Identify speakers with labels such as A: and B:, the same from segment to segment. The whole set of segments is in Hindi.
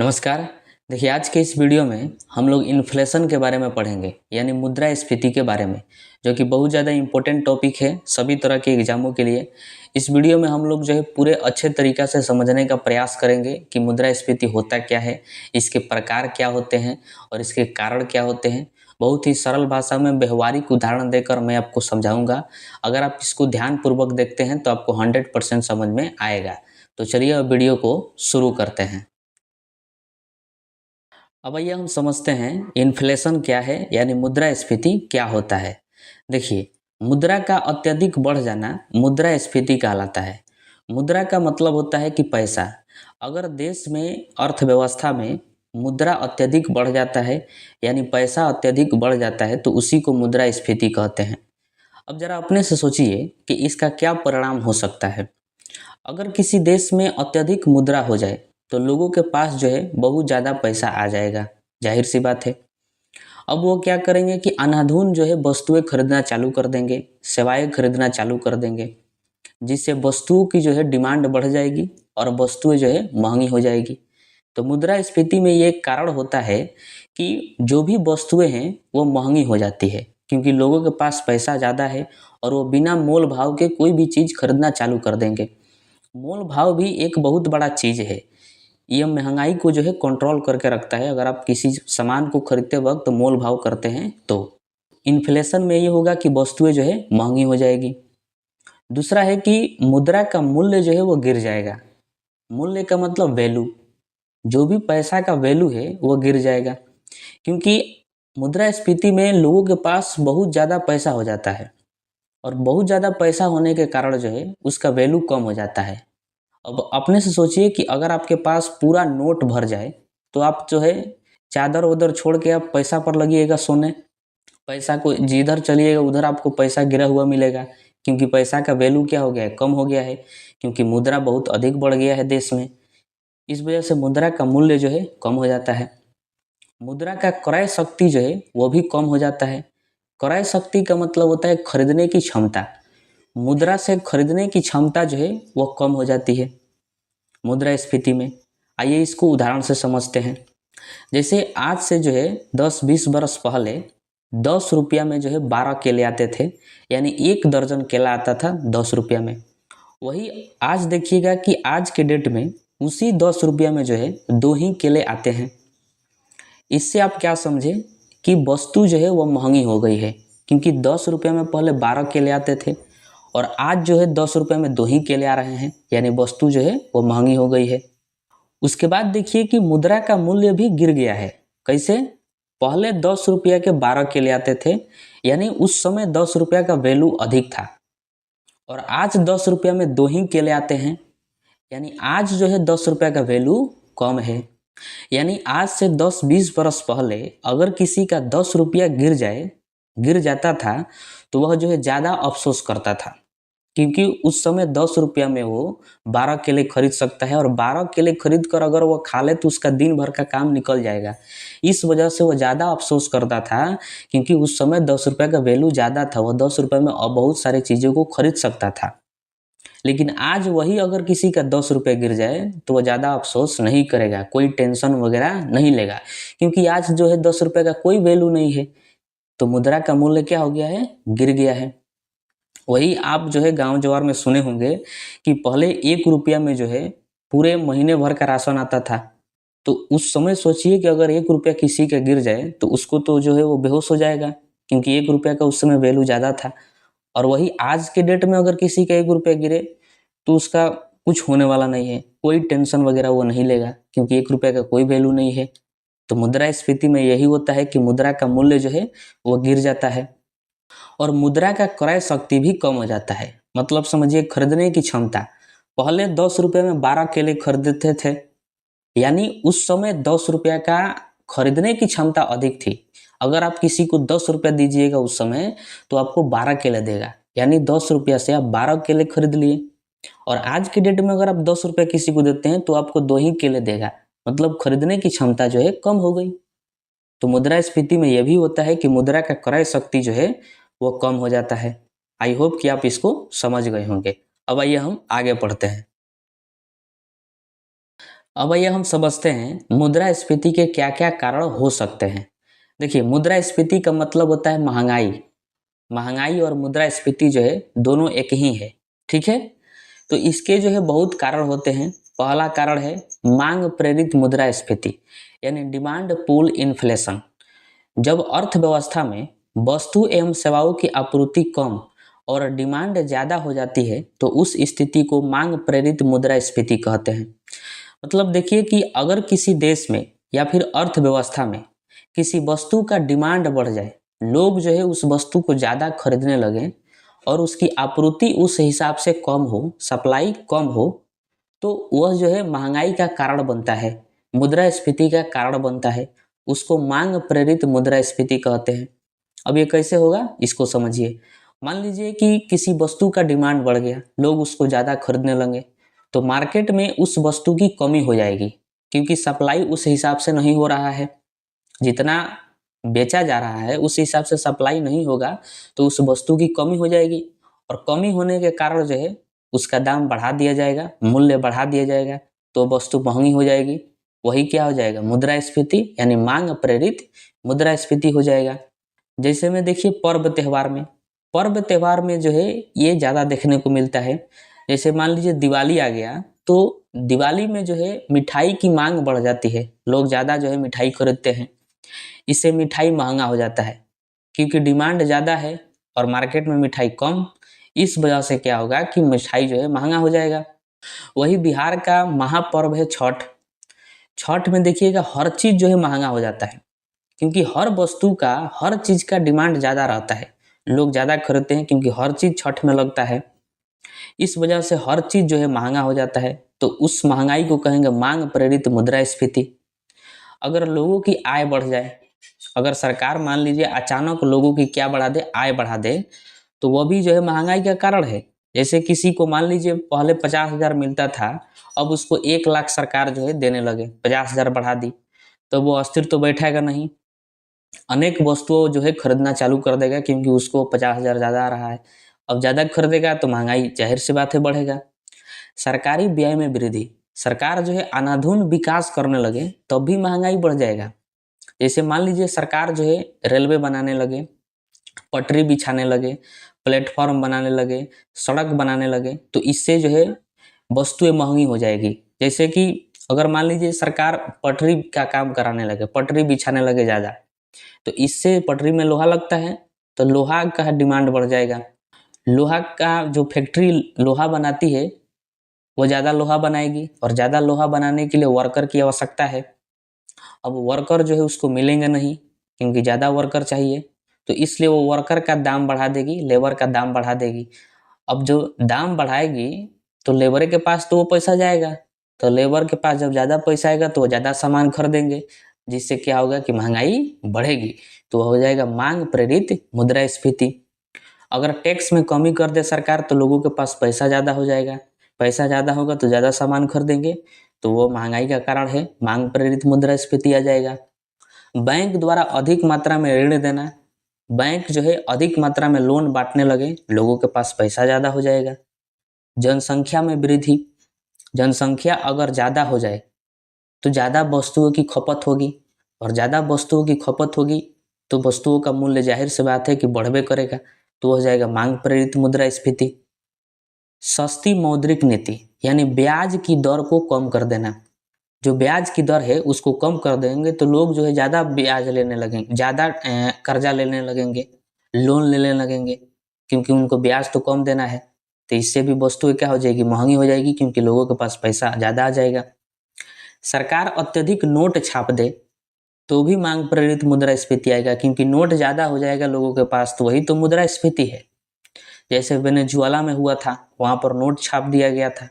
A: नमस्कार। देखिए, आज के इस वीडियो में हम लोग इन्फ्लेशन के बारे में पढ़ेंगे, यानी मुद्रास्फीति के बारे में, जो कि बहुत ज़्यादा इम्पोर्टेंट टॉपिक है सभी तरह के एग्जामों के लिए। इस वीडियो में हम लोग जो है पूरे अच्छे तरीक़ा से समझने का प्रयास करेंगे कि मुद्रास्फीति होता क्या है, इसके प्रकार क्या होते हैं और इसके कारण क्या होते हैं। बहुत ही सरल भाषा में व्यवहारिक उदाहरण देकर मैं आपको समझाऊंगा। अगर आप इसको ध्यानपूर्वक देखते हैं तो आपको 100% समझ में आएगा। तो चलिए अब वीडियो को शुरू करते हैं। अब आइए हम समझते हैं इन्फ्लेशन क्या है, यानी मुद्रास्फीति क्या होता है। देखिए, मुद्रा का अत्यधिक बढ़ जाना मुद्रास्फीति कहलाता है। मुद्रा का मतलब होता है कि पैसा। अगर देश में अर्थव्यवस्था में मुद्रा अत्यधिक बढ़ जाता है, यानी पैसा अत्यधिक बढ़ जाता है, तो उसी को मुद्रास्फीति कहते हैं। अब जरा अपने से सोचिए कि इसका क्या परिणाम हो सकता है। अगर किसी देश में अत्यधिक मुद्रा हो जाए तो लोगों के पास जो है बहुत ज़्यादा पैसा आ जाएगा, जाहिर सी बात है। अब वो क्या करेंगे कि अंधाधुंध जो है वस्तुएं खरीदना चालू कर देंगे, सेवाएं खरीदना चालू कर देंगे, जिससे वस्तुओं की जो है डिमांड बढ़ जाएगी और वस्तुएं जो है महंगी हो जाएगी। तो मुद्रास्फीति में ये एक कारण होता है कि जो भी वस्तुएं हैं वो महंगी हो जाती है, क्योंकि लोगों के पास पैसा ज़्यादा है और वो बिना मोल भाव के कोई भी चीज़ खरीदना चालू कर देंगे। मोल भाव भी एक बहुत बड़ा चीज़ है। ये महंगाई को जो है कंट्रोल करके रखता है। अगर आप किसी सामान को खरीदते वक्त मोल भाव करते हैं तो इन्फ्लेशन में ये होगा कि वस्तुएं जो है महंगी हो जाएगी। दूसरा है कि मुद्रा का मूल्य जो है वो गिर जाएगा। मूल्य का मतलब वैल्यू, जो भी पैसा का वैल्यू है वो गिर जाएगा, क्योंकि मुद्रास्फीति में लोगों के पास बहुत ज़्यादा पैसा हो जाता है और बहुत ज़्यादा पैसा होने के कारण जो है उसका वैल्यू कम हो जाता है। अब अपने से सोचिए कि अगर आपके पास पूरा नोट भर जाए तो आप जो है चादर उधर छोड़ के आप पैसा पर लगिएगा सोने। पैसा को जिधर चलिएगा उधर आपको पैसा गिरा हुआ मिलेगा, क्योंकि पैसा का वैल्यू क्या हो गया है, कम हो गया है, क्योंकि मुद्रा बहुत अधिक बढ़ गया है देश में। इस वजह से मुद्रा का मूल्य जो है कम हो जाता है। मुद्रा का क्रय शक्ति जो है वो भी कम हो जाता है। क्रय शक्ति का मतलब होता है खरीदने की क्षमता। मुद्रा से खरीदने की क्षमता जो है वो कम हो जाती है मुद्रास्फीति में। आइए इसको उदाहरण से समझते हैं। जैसे आज से जो है 10-20 बरस पहले 10 रुपया में जो है 12 केले आते थे, यानी 1 दर्जन केला आता था 10 रुपया में। वही आज देखिएगा कि आज के डेट में उसी 10 रुपया में जो है 2 ही केले आते हैं। इससे आप क्या समझे कि वस्तु जो है वो महंगी हो गई है, क्योंकि 10 रुपये में पहले 12 केले आते थे और आज जो है 10 रुपये में 2 ही केले आ रहे हैं, यानी वस्तु जो है वो महंगी हो गई है। उसके बाद देखिए कि मुद्रा का मूल्य भी गिर गया है। कैसे? पहले 10 रुपया के 12 केले आते थे, यानी उस समय 10 रुपया का वैल्यू अधिक था, और आज 10 रुपया में 2 ही केले आते हैं, यानी आज जो है 10 रुपया का वैल्यू कम है। यानी आज से 10-20 बरस पहले अगर किसी का 10 रुपया गिर जाता था तो वह जो है ज़्यादा अफसोस करता था, क्योंकि उस समय 10 रुपया में वो 12 केले खरीद सकता है और 12 केले खरीद कर अगर वो खा ले तो उसका दिन भर का काम निकल जाएगा। इस वजह से वो ज़्यादा अफसोस करता था, क्योंकि उस समय 10 रुपये का वैल्यू ज़्यादा था। वह 10 रुपये में बहुत सारी चीज़ों को खरीद सकता था। लेकिन आज वही अगर किसी का 10 रुपये गिर जाए तो वह ज़्यादा अफसोस नहीं करेगा, कोई टेंशन वगैरह नहीं लेगा, क्योंकि आज जो है 10 रुपये का कोई वैल्यू नहीं है। तो मुद्रा का मूल्य क्या हो गया है? गिर गया है। वही आप जो है गांव जवार में सुने होंगे कि पहले 1 रुपया में जो है पूरे महीने भर का राशन आता था। तो उस समय सोचिए कि अगर 1 रुपया किसी का गिर जाए तो उसको तो जो है वो बेहोश हो जाएगा, क्योंकि 1 रुपया का उस समय वैल्यू ज़्यादा था। और वही आज के डेट में अगर किसी का 1 रुपया गिरे तो उसका कुछ होने वाला नहीं है, कोई टेंशन वगैरह वो नहीं लेगा, क्योंकि 1 रुपया का कोई वैल्यू नहीं है। तो मुद्रास्फीति में यही होता है कि मुद्रा का मूल्य जो है वो गिर जाता है और मुद्रा का क्रय शक्ति भी कम हो जाता है। मतलब समझिए खरीदने की क्षमता। पहले 10 रुपये में 12 केले खरीदते थे, यानी उस समय 10 रुपया का खरीदने की क्षमता अधिक थी। अगर आप किसी को 10 रुपया दीजिएगा उस समय तो आपको 12 केले देगा, यानी 10 रुपया से आप 12 केले खरीद लिए। और आज के डेट में अगर आप 10 रुपया किसी को देते हैं तो आपको 2 ही केले देगा, मतलब खरीदने की क्षमता जो है कम हो गई। तो मुद्रास्फीति में यह भी होता है कि मुद्रा का क्रय शक्ति जो है वो कम हो जाता है। आई होप कि आप इसको समझ गए होंगे। अब आइए हम आगे पढ़ते हैं। अब आइए हम समझते हैं मुद्रास्फीति के क्या क्या कारण हो सकते हैं। देखिए, मुद्रास्फीति का मतलब होता है महंगाई। महंगाई और मुद्रास्फीति जो है दोनों एक ही है, ठीक है। तो इसके जो है बहुत कारण होते हैं। पहला कारण है मांग प्रेरित मुद्रास्फीति, यानी डिमांड पुल इन्फ्लेशन। जब अर्थव्यवस्था में वस्तु एवं सेवाओं की आपूर्ति कम और डिमांड ज़्यादा हो जाती है तो उस स्थिति को मांग प्रेरित मुद्रास्फीति कहते हैं। मतलब देखिए कि अगर किसी देश में या फिर अर्थव्यवस्था में किसी वस्तु का डिमांड बढ़ जाए, लोग जो है उस वस्तु को ज़्यादा खरीदने लगें और उसकी आपूर्ति उस हिसाब से कम हो, सप्लाई कम हो, तो वह जो है महंगाई का कारण बनता है, मुद्रास्फीति का कारण बनता है। उसको मांग प्रेरित मुद्रास्फीति कहते हैं। अब ये कैसे होगा इसको समझिए। मान लीजिए कि किसी वस्तु का डिमांड बढ़ गया, लोग उसको ज़्यादा खरीदने लगे, तो मार्केट में उस वस्तु की कमी हो जाएगी, क्योंकि सप्लाई उस हिसाब से नहीं हो रहा है। जितना बेचा जा रहा है उस हिसाब से सप्लाई नहीं होगा तो उस वस्तु की कमी हो जाएगी, और कमी होने के कारण जो है उसका दाम बढ़ा दिया जाएगा, मूल्य बढ़ा दिया जाएगा, तो वस्तु महंगी हो जाएगी। वही क्या हो जाएगा, मुद्रास्फीति, यानी मांग प्रेरित मुद्रास्फीति हो जाएगा। जैसे में देखिए पर्व त्योहार में जो है ये ज़्यादा देखने को मिलता है। जैसे मान लीजिए दिवाली आ गया, तो दिवाली में जो है मिठाई की मांग बढ़ जाती है, लोग ज़्यादा जो है मिठाई खरीदते हैं। इससे मिठाई महंगा हो जाता है, क्योंकि डिमांड ज़्यादा है और मार्केट में मिठाई कम। इस वजह से क्या होगा कि मिठाई जो है महंगा हो जाएगा। वही बिहार का महापर्व है छठ। छठ में देखिएगा हर चीज़ जो है महंगा हो जाता है, क्योंकि हर वस्तु का, हर चीज़ का डिमांड ज़्यादा रहता है, लोग ज़्यादा खरीदते हैं क्योंकि हर चीज़ छठ में लगता है। इस वजह से हर चीज़ जो है महंगा हो जाता है, तो उस महंगाई को कहेंगे मांग प्रेरित मुद्रास्फीति। अगर लोगों की आय बढ़ जाए, अगर सरकार मान लीजिए अचानक लोगों की क्या बढ़ा दे, आय बढ़ा दे, तो वह भी जो है महंगाई का कारण है। जैसे किसी को मान लीजिए पहले 50,000 मिलता था, अब उसको 1 लाख सरकार जो है देने लगे, 50,000 बढ़ा दी, तो वो अस्थिर तो बैठेगा नहीं, अनेक वस्तुओं जो है खरीदना चालू कर देगा, क्योंकि उसको 50,000 ज़्यादा आ रहा है। अब ज़्यादा खरीदेगा तो महंगाई जाहिर सी बात है बढ़ेगा। सरकारी व्यय में वृद्धि, सरकार जो है अनाधुन विकास करने लगे तब भी महंगाई बढ़ जाएगा। जैसे मान लीजिए सरकार जो है रेलवे बनाने लगे, पटरी बिछाने लगे, प्लेटफॉर्म बनाने लगे, सड़क बनाने लगे, तो इससे जो है वस्तुएं महंगी हो जाएगी। जैसे कि अगर मान लीजिए सरकार पटरी का काम कराने लगे, पटरी बिछाने लगे ज़्यादा, तो इससे पटरी में लोहा लगता है, तो लोहा का डिमांड बढ़ जाएगा। लोहा का जो फैक्ट्री लोहा बनाती है वो ज़्यादा लोहा बनाएगी, और ज़्यादा लोहा बनाने के लिए वर्कर की आवश्यकता है। अब वर्कर जो है उसको मिलेंगे नहीं, क्योंकि ज़्यादा वर्कर चाहिए, तो इसलिए वो वर्कर का दाम बढ़ा देगी, लेबर का दाम बढ़ा देगी। अब जो दाम बढ़ाएगी तो लेबर के पास तो वो पैसा जाएगा, तो लेबर के पास जब ज़्यादा पैसा आएगा तो वो ज़्यादा सामान खरीदेंगे, जिससे क्या होगा कि महंगाई बढ़ेगी, तो हो जाएगा मांग प्रेरित मुद्रास्फीति। अगर टैक्स में कमी कर दे सरकार तो लोगों के पास पैसा ज़्यादा हो जाएगा, पैसा ज़्यादा होगा तो ज़्यादा सामान खरीदेंगे, तो वो महंगाई का कारण है, मांग प्रेरित मुद्रास्फीति आ जाएगा। बैंक द्वारा अधिक मात्रा में ऋण देना, बैंक जो है अधिक मात्रा में लोन बांटने लगे, लोगों के पास पैसा ज़्यादा हो जाएगा। जनसंख्या में वृद्धि, जनसंख्या अगर ज़्यादा हो जाए तो ज़्यादा वस्तुओं की खपत होगी, और ज़्यादा वस्तुओं की खपत होगी तो वस्तुओं का मूल्य जाहिर सी बात है कि बढ़बे करेगा, तो हो जाएगा मांग प्रेरित मुद्रास्फीति। सस्ती मौद्रिक नीति, यानी ब्याज की दर को कम कर देना। जो ब्याज की दर है उसको कम कर देंगे तो लोग जो है ज़्यादा ब्याज लेने लगेंगे, ज़्यादा कर्जा लेने लगेंगे, लोन लेने लगेंगे, क्योंकि उनको ब्याज तो कम देना है। तो इससे भी वस्तुएं क्या हो जाएगी, महंगी हो जाएगी, क्योंकि लोगों के पास पैसा ज़्यादा आ जाएगा। सरकार अत्यधिक नोट छाप दे तो भी मांग प्रेरित मुद्रास्फीति आएगा, क्योंकि नोट ज़्यादा हो जाएगा लोगों के पास, तो वही तो मुद्रास्फीति है। जैसे वेनेजुएला में हुआ था, वहाँ पर नोट छाप दिया गया था,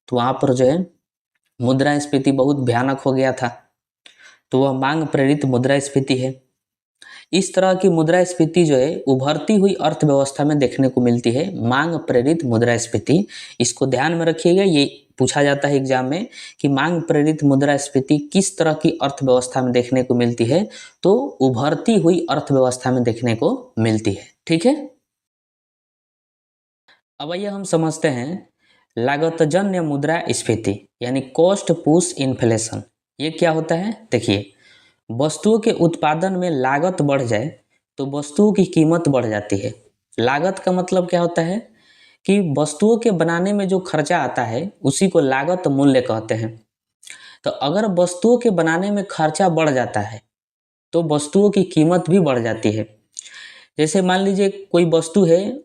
A: तो वहाँ पर जो है मुद्रास्फीति बहुत भयानक हो गया था, तो वह मांग प्रेरित मुद्रास्फीति है। इस तरह की मुद्रास्फीति जो है उभरती हुई अर्थव्यवस्था में देखने को मिलती है, मांग प्रेरित मुद्रास्फीति। इसको ध्यान में रखिएगा, ये पूछा जाता है एग्जाम में कि मांग प्रेरित मुद्रास्फीति किस तरह की अर्थव्यवस्था में देखने को मिलती है, तो उभरती हुई अर्थव्यवस्था में देखने को मिलती है। ठीक है, अब आइए हम समझते हैं लागतजन्य मुद्रा स्फीति यानी कॉस्ट पुश इन्फ्लेशन, ये क्या होता है? देखिए, वस्तुओं के उत्पादन में लागत बढ़ जाए तो वस्तुओं की कीमत बढ़ जाती है। लागत का मतलब क्या होता है कि वस्तुओं के बनाने में जो खर्चा आता है उसी को लागत मूल्य कहते हैं। तो अगर वस्तुओं के बनाने में खर्चा बढ़ जाता है तो वस्तुओं की कीमत भी बढ़ जाती है। जैसे मान लीजिए कोई वस्तु है,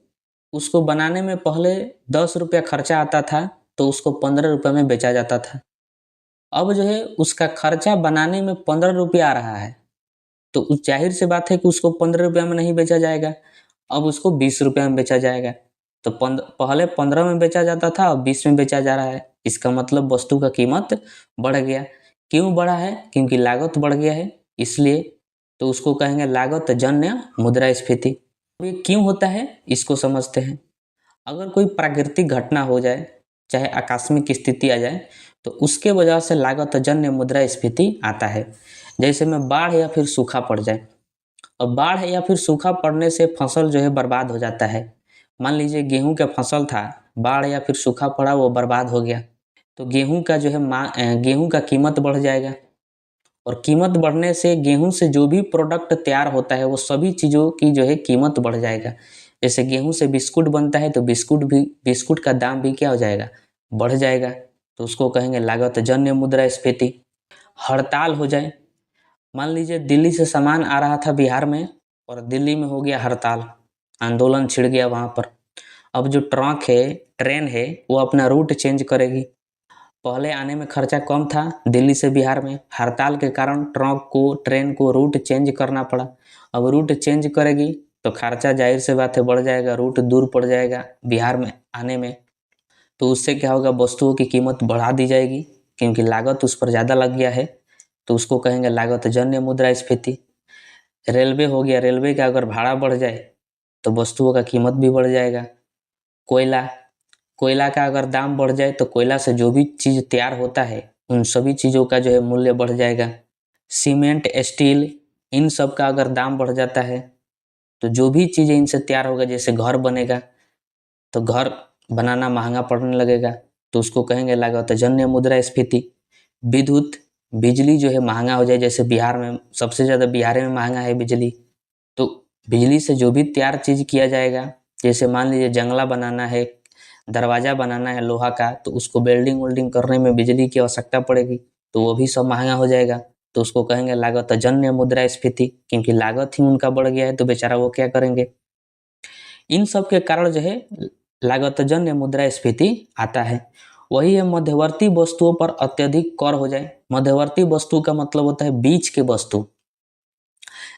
A: उसको बनाने में पहले 10 रुपया खर्चा आता था तो उसको 15 रुपये में बेचा जाता था। अब जो है उसका खर्चा बनाने में 15 रुपया आ रहा है, तो उस जाहिर सी बात है कि उसको 15 रुपया में नहीं बेचा जाएगा, अब उसको 20 रुपया में बेचा जाएगा। तो पहले 15 में बेचा जाता था, अब 20 में बेचा जा रहा है। इसका मतलब वस्तु का कीमत बढ़ गया। क्यों बढ़ा है? क्योंकि लागत बढ़ गया है, इसलिए। तो उसको कहेंगे लागत जन्य मुद्रास्फीति। ये क्यों होता है इसको समझते हैं। अगर कोई प्राकृतिक घटना हो जाए, चाहे आकस्मिक स्थिति आ जाए, तो उसके वजह से लागतजन्य मुद्रास्फीति आता है। जैसे में बाढ़ या फिर सूखा पड़ जाए। अब बाढ़ या फिर सूखा पड़ने से फसल जो है बर्बाद हो जाता है। मान लीजिए गेहूं का फसल था, बाढ़ या फिर सूखा पड़ा, वो बर्बाद हो गया, तो गेहूं का जो है गेहूं का कीमत बढ़ जाएगा। और कीमत बढ़ने से गेहूं से जो भी प्रोडक्ट तैयार होता है वो सभी चीज़ों की जो है कीमत बढ़ जाएगा। जैसे गेहूं से बिस्कुट बनता है तो बिस्कुट का दाम भी क्या हो जाएगा? बढ़ जाएगा। तो उसको कहेंगे लागतजन्य मुद्रास्फीति। हड़ताल हो जाए, मान लीजिए दिल्ली से सामान आ रहा था बिहार में और दिल्ली में हो गया हड़ताल, आंदोलन छिड़ गया वहाँ पर। अब जो ट्रक है, ट्रेन है, वो अपना रूट चेंज करेगी। पहले आने में खर्चा कम था दिल्ली से बिहार में, हड़ताल के कारण ट्रक को, ट्रेन को रूट चेंज करना पड़ा। अब रूट चेंज करेगी तो खर्चा जाहिर से बात है बढ़ जाएगा, रूट दूर पड़ जाएगा बिहार में आने में। तो उससे क्या होगा? वस्तुओं की कीमत बढ़ा दी जाएगी क्योंकि लागत उस पर ज़्यादा लग गया है। तो उसको कहेंगे लागतजन्य मुद्रास्फीति। रेलवे हो गया, रेलवे का अगर भाड़ा बढ़ जाए तो वस्तुओं का कीमत भी बढ़ जाएगा। कोयला, कोयला का अगर दाम बढ़ जाए तो कोयला से जो भी चीज़ तैयार होता है उन सभी चीज़ों का जो है मूल्य बढ़ जाएगा। सीमेंट, स्टील, इन सब का अगर दाम बढ़ जाता है तो जो भी चीज़ें इनसे तैयार होगा, जैसे घर बनेगा तो घर बनाना महंगा पड़ने लगेगा, तो उसको कहेंगे लागतजन्य मुद्रास्फीति। विद्युत, बिजली जो है महंगा हो जाए, जैसे बिहार में सबसे ज़्यादा बिहार में महंगा है बिजली, तो बिजली से जो भी तैयार चीज़ किया जाएगा, जैसे मान लीजिए जंगला बनाना है, दरवाज़ा बनाना है लोहा का, तो उसको वेल्डिंग वेल्डिंग करने में बिजली की आवश्यकता पड़ेगी, तो वो भी सब महंगा हो जाएगा। तो उसको कहेंगे लागतजन्य मुद्रास्फीति, क्योंकि लागत ही उनका बढ़ गया है, तो बेचारा वो क्या करेंगे। इन सब के कारण जो है लागतजन्य मुद्रास्फीति आता है। वही है मध्यवर्ती वस्तुओं पर अत्यधिक कर हो जाए। मध्यवर्ती वस्तु का मतलब होता है बीच के वस्तु।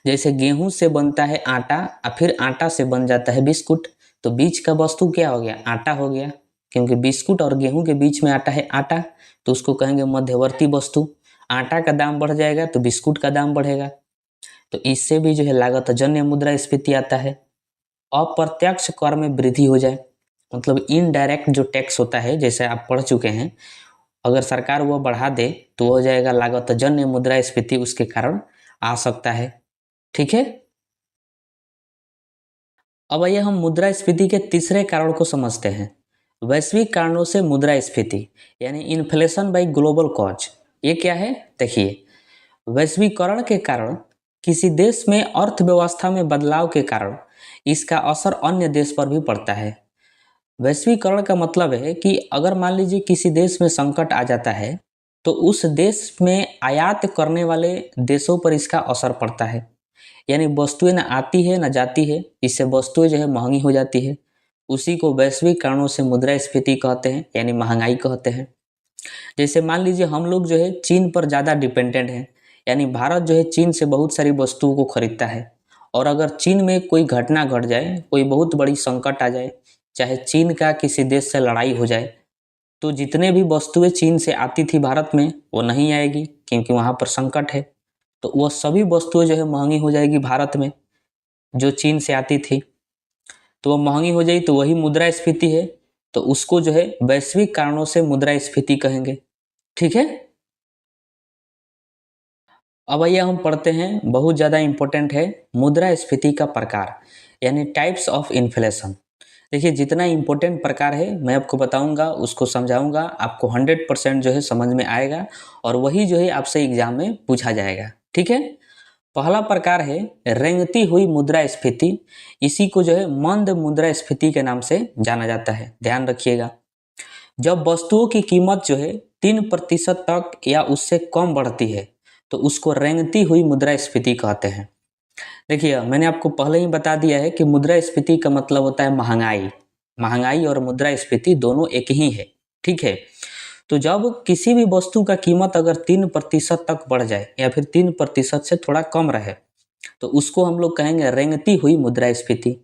A: जैसे गेहूं से बनता है आटा और फिर आटा से बन जाता है बिस्कुट, तो बीच का वस्तु क्या हो गया? आटा हो गया, क्योंकि बिस्कुट और गेहूं के बीच में आटा है आटा, तो उसको कहेंगे मध्यवर्ती वस्तु। आटा का दाम बढ़ जाएगा तो बिस्कुट का दाम बढ़ेगा, तो इससे भी जो है लागतजन्य मुद्रास्फीति आता है। अप्रत्यक्ष कर में वृद्धि हो जाए, मतलब इनडायरेक्ट जो टैक्स होता है, जैसे आप पढ़ चुके हैं, अगर सरकार वो बढ़ा दे तो हो जाएगा लागतजन्य मुद्रास्फीति, उसके कारण आ सकता है। ठीक है। अब आइए हम मुद्रास्फीति के तीसरे कारण को समझते हैं। वैश्विक कारणों से मुद्रास्फीति यानी इन्फ्लेशन बाय ग्लोबल कॉज। ये क्या है? देखिए, वैश्वीकरण के कारण किसी देश में अर्थव्यवस्था में बदलाव के कारण इसका असर अन्य देश पर भी पड़ता है। वैश्वीकरण का मतलब है कि अगर मान लीजिए किसी देश में संकट आ जाता है तो उस देश में आयात करने वाले देशों पर इसका असर पड़ता है। यानी वस्तुएं ना आती है ना जाती है, इससे वस्तुएं जो है महंगी हो जाती है। उसी को वैश्विक कारणों से मुद्रास्फीति कहते हैं, यानी महंगाई कहते हैं। जैसे मान लीजिए हम लोग जो है चीन पर ज़्यादा डिपेंडेंट हैं, यानी भारत जो है चीन से बहुत सारी वस्तुओं को खरीदता है। और अगर चीन में कोई घटना घट जाए, कोई बहुत बड़ी संकट आ जाए, चाहे चीन का किसी देश से लड़ाई हो जाए, तो जितने भी वस्तुएं चीन से आती थी भारत में वो नहीं आएगी, क्योंकि वहाँ पर संकट है। तो वह सभी वस्तुएं जो है महंगी हो जाएगी भारत में, जो चीन से आती थी, तो वह महंगी हो जाएगी, तो वही मुद्रास्फीति है। तो उसको जो है वैश्विक कारणों से मुद्रास्फीति कहेंगे। ठीक है। अब आइए हम पढ़ते हैं, बहुत ज़्यादा इंपॉर्टेंट है, मुद्रास्फीति का प्रकार यानी टाइप्स ऑफ इन्फ्लेशन। देखिए जितना इम्पोर्टेंट प्रकार है मैं आपको बताऊंगा, उसको समझाऊंगा, आपको 100% जो है समझ में आएगा और वही जो है आपसे एग्जाम में पूछा जाएगा। ठीक है। पहला प्रकार है रेंगती हुई मुद्रास्फीति। इसी को जो है मंद मुद्रास्फीति के नाम से जाना जाता है। ध्यान रखिएगा, जब वस्तुओं की कीमत जो है 3% तक या उससे कम बढ़ती है तो उसको रेंगती हुई मुद्रास्फीति कहते हैं। देखिए मैंने आपको पहले ही बता दिया है कि मुद्रास्फीति का मतलब होता है महंगाई। महंगाई और मुद्रास्फीति दोनों एक ही है। ठीक है। तो जब किसी भी वस्तु का कीमत अगर 3% तक बढ़ जाए या फिर 3% से थोड़ा कम रहे तो उसको हम लोग कहेंगे रेंगती हुई मुद्रास्फीति।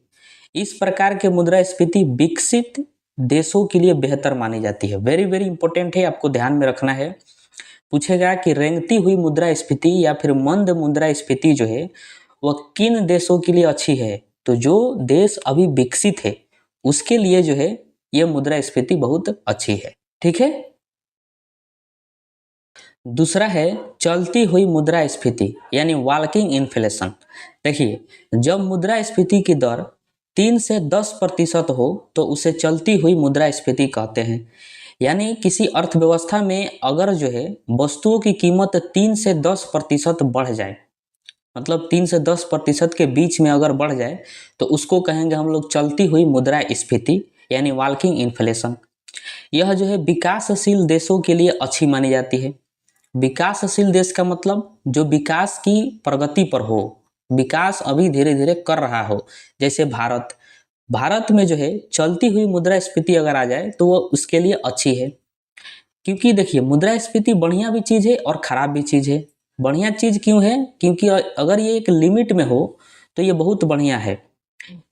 A: इस प्रकार के मुद्रास्फीति विकसित देशों के लिए बेहतर मानी जाती है। वेरी वेरी इंपॉर्टेंट है, आपको ध्यान में रखना है। पूछेगा कि रेंगती हुई मुद्रास्फीति या फिर मंद मुद्रास्फीति जो है वह किन देशों के लिए अच्छी है, तो जो देश अभी विकसित है उसके लिए जो है यह मुद्रास्फीति बहुत अच्छी है। ठीक है। दूसरा है चलती हुई मुद्रास्फीति यानी वॉकिंग इन्फ्लेशन। देखिए जब मुद्रास्फीति की दर 3 से 10% हो तो उसे चलती हुई मुद्रास्फीति कहते हैं। यानी किसी अर्थव्यवस्था में अगर जो है वस्तुओं की कीमत 3 से 10% बढ़ जाए, मतलब 3 से 10% के बीच में अगर बढ़ जाए तो उसको कहेंगे हम लोग चलती हुई मुद्रास्फीति यानी वॉकिंग इन्फ्लेशन। यह जो है विकासशील देशों के लिए अच्छी मानी जाती है। विकासशील देश का मतलब जो विकास की प्रगति पर हो, विकास अभी धीरे धीरे कर रहा हो, जैसे भारत। भारत में जो है चलती हुई मुद्रास्फीति अगर आ जाए तो वो उसके लिए अच्छी है। क्योंकि देखिए मुद्रास्फीति बढ़िया भी चीज़ है और ख़राब भी चीज़ है। बढ़िया चीज़ क्यों है? क्योंकि अगर ये एक लिमिट में हो तो ये बहुत बढ़िया है।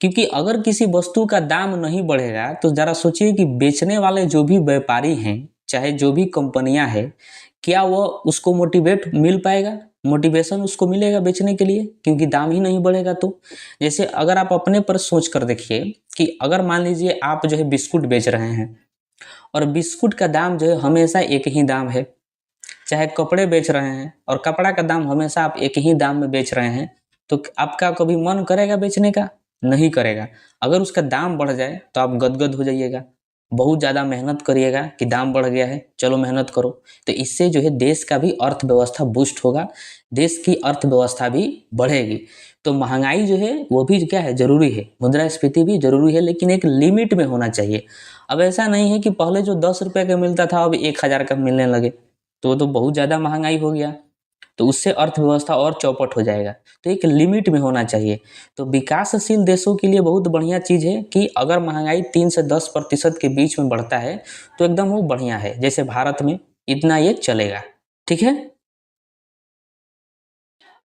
A: क्योंकि अगर किसी वस्तु का दाम नहीं बढ़ेगा तो ज़रा सोचिए कि बेचने वाले जो भी व्यापारी हैं, चाहे जो भी कंपनियां हैं, क्या वो उसको मोटिवेट मिल पाएगा? मोटिवेशन उसको मिलेगा बेचने के लिए? क्योंकि दाम ही नहीं बढ़ेगा। तो जैसे अगर आप अपने पर सोच कर देखिए कि अगर मान लीजिए आप जो है बिस्कुट बेच रहे हैं और बिस्कुट का दाम जो है हमेशा एक ही दाम है, चाहे कपड़े बेच रहे हैं और कपड़ा का दाम हमेशा आप एक ही दाम में बेच रहे हैं, तो आपका कभी मन करेगा बेचने का? नहीं करेगा। अगर उसका दाम बढ़ जाए तो आप गदगद हो जाइएगा, बहुत ज़्यादा मेहनत करिएगा कि दाम बढ़ गया है, चलो मेहनत करो। तो इससे जो है देश का भी अर्थव्यवस्था बूस्ट होगा, देश की अर्थव्यवस्था भी बढ़ेगी। तो महंगाई जो है वो भी क्या है, जरूरी है। मुद्रास्फीति भी जरूरी है, लेकिन एक लिमिट में होना चाहिए। अब ऐसा नहीं है कि पहले जो 10 रुपये का मिलता था अब 1,000 का मिलने लगे, तो वो तो बहुत ज़्यादा महंगाई हो गया। तो उससे अर्थव्यवस्था और चौपट हो जाएगा। तो एक लिमिट में होना चाहिए। तो विकासशील देशों के लिए बहुत बढ़िया चीज़ है कि अगर महंगाई 3 से 10% के बीच में बढ़ता है तो एकदम वो बढ़िया है। जैसे भारत में इतना ये चलेगा। ठीक है।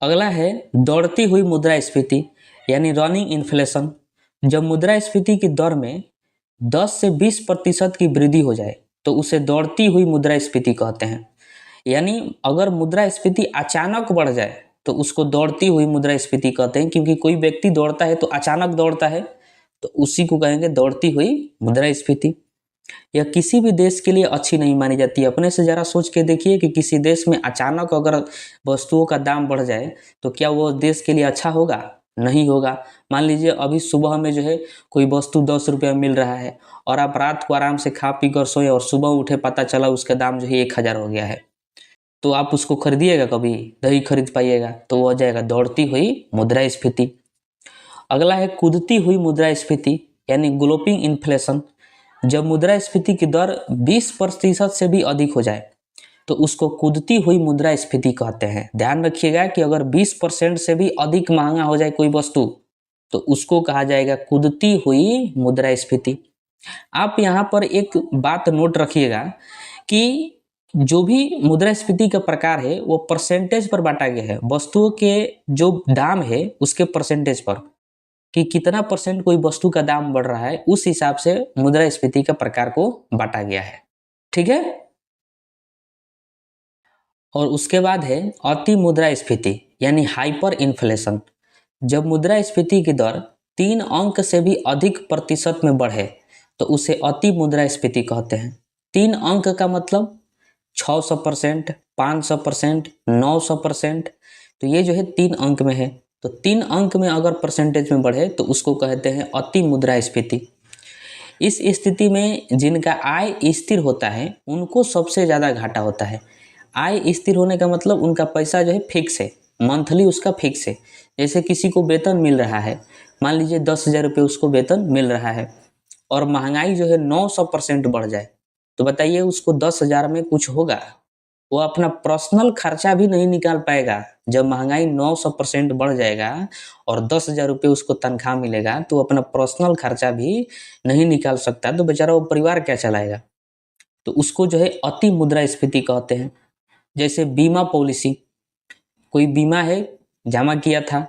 A: अगला है दौड़ती हुई मुद्रास्फीति यानी रनिंग इन्फ्लेशन। जब मुद्रास्फीति की दर में 10 से 20% की वृद्धि हो जाए तो उसे दौड़ती हुई मुद्रास्फीति कहते हैं। यानी अगर मुद्रास्फीति अचानक बढ़ जाए तो उसको दौड़ती हुई मुद्रास्फीति कहते हैं। क्योंकि कोई व्यक्ति दौड़ता है तो अचानक दौड़ता है, तो उसी को कहेंगे दौड़ती हुई मुद्रास्फीति। यह किसी भी देश के लिए अच्छी नहीं मानी जाती। अपने से ज़रा सोच के देखिए कि किसी देश में अचानक अगर वस्तुओं का दाम बढ़ जाए तो क्या वो देश के लिए अच्छा होगा? नहीं होगा। मान लीजिए अभी सुबह में जो है कोई वस्तु 10 रुपये मिल रहा है और आप रात को आराम से खा पी कर सोए और सुबह उठे पता चला उसका दाम जो है 1,000 हो गया है, तो आप उसको खरीदिएगा? कभी नहीं खरीद पाइएगा। तो वो हो जाएगा दौड़ती हुई मुद्रास्फीति। अगला है कूदती हुई मुद्रास्फीति यानी ग्लोपिंग इन्फ्लेशन। जब मुद्रास्फीति की दर 20% से भी अधिक हो जाए तो उसको कूदती हुई मुद्रास्फीति कहते हैं। ध्यान रखिएगा कि अगर 20% से भी अधिक महंगा हो जाए कोई वस्तु तो उसको कहा जाएगा कूदती हुई मुद्रास्फीति। आप यहाँ पर एक बात नोट रखिएगा कि जो भी मुद्रास्फीति का प्रकार है वो परसेंटेज पर बांटा गया है। वस्तुओं के जो दाम है उसके परसेंटेज पर, कि कितना परसेंट कोई वस्तु का दाम बढ़ रहा है, उस हिसाब से मुद्रास्फीति का प्रकार को बांटा गया है। ठीक है। और उसके बाद है अति मुद्रास्फीति यानी हाइपर इन्फ्लेशन। जब मुद्रास्फीति की दर 3 अंक से भी अधिक प्रतिशत में बढ़े तो उसे अति मुद्रास्फीति कहते हैं। 3 अंक का मतलब 600%, 500%, 900%। तो ये जो है 3 अंक में है। तो 3 अंक में अगर परसेंटेज में बढ़े तो उसको कहते हैं अति मुद्रास्फीति। इस स्थिति में जिनका आय स्थिर होता है उनको सबसे ज़्यादा घाटा होता है। आय स्थिर होने का मतलब उनका पैसा जो है फिक्स है, मंथली उसका फिक्स है। जैसे किसी को वेतन मिल रहा है, मान लीजिए 10,000 रुपये उसको वेतन मिल रहा है और महंगाई जो है 900% बढ़ जाए, तो बताइए उसको 10,000 में कुछ होगा? वो अपना पर्सनल खर्चा भी नहीं निकाल पाएगा। जब महंगाई 900% बढ़ जाएगा और 10,000 रुपये उसको तनख्वाह मिलेगा तो अपना पर्सनल खर्चा भी नहीं निकाल सकता, तो बेचारा वो परिवार क्या चलाएगा? तो उसको जो है अति मुद्रास्फीति कहते हैं। जैसे बीमा पॉलिसी, कोई बीमा है, जमा किया था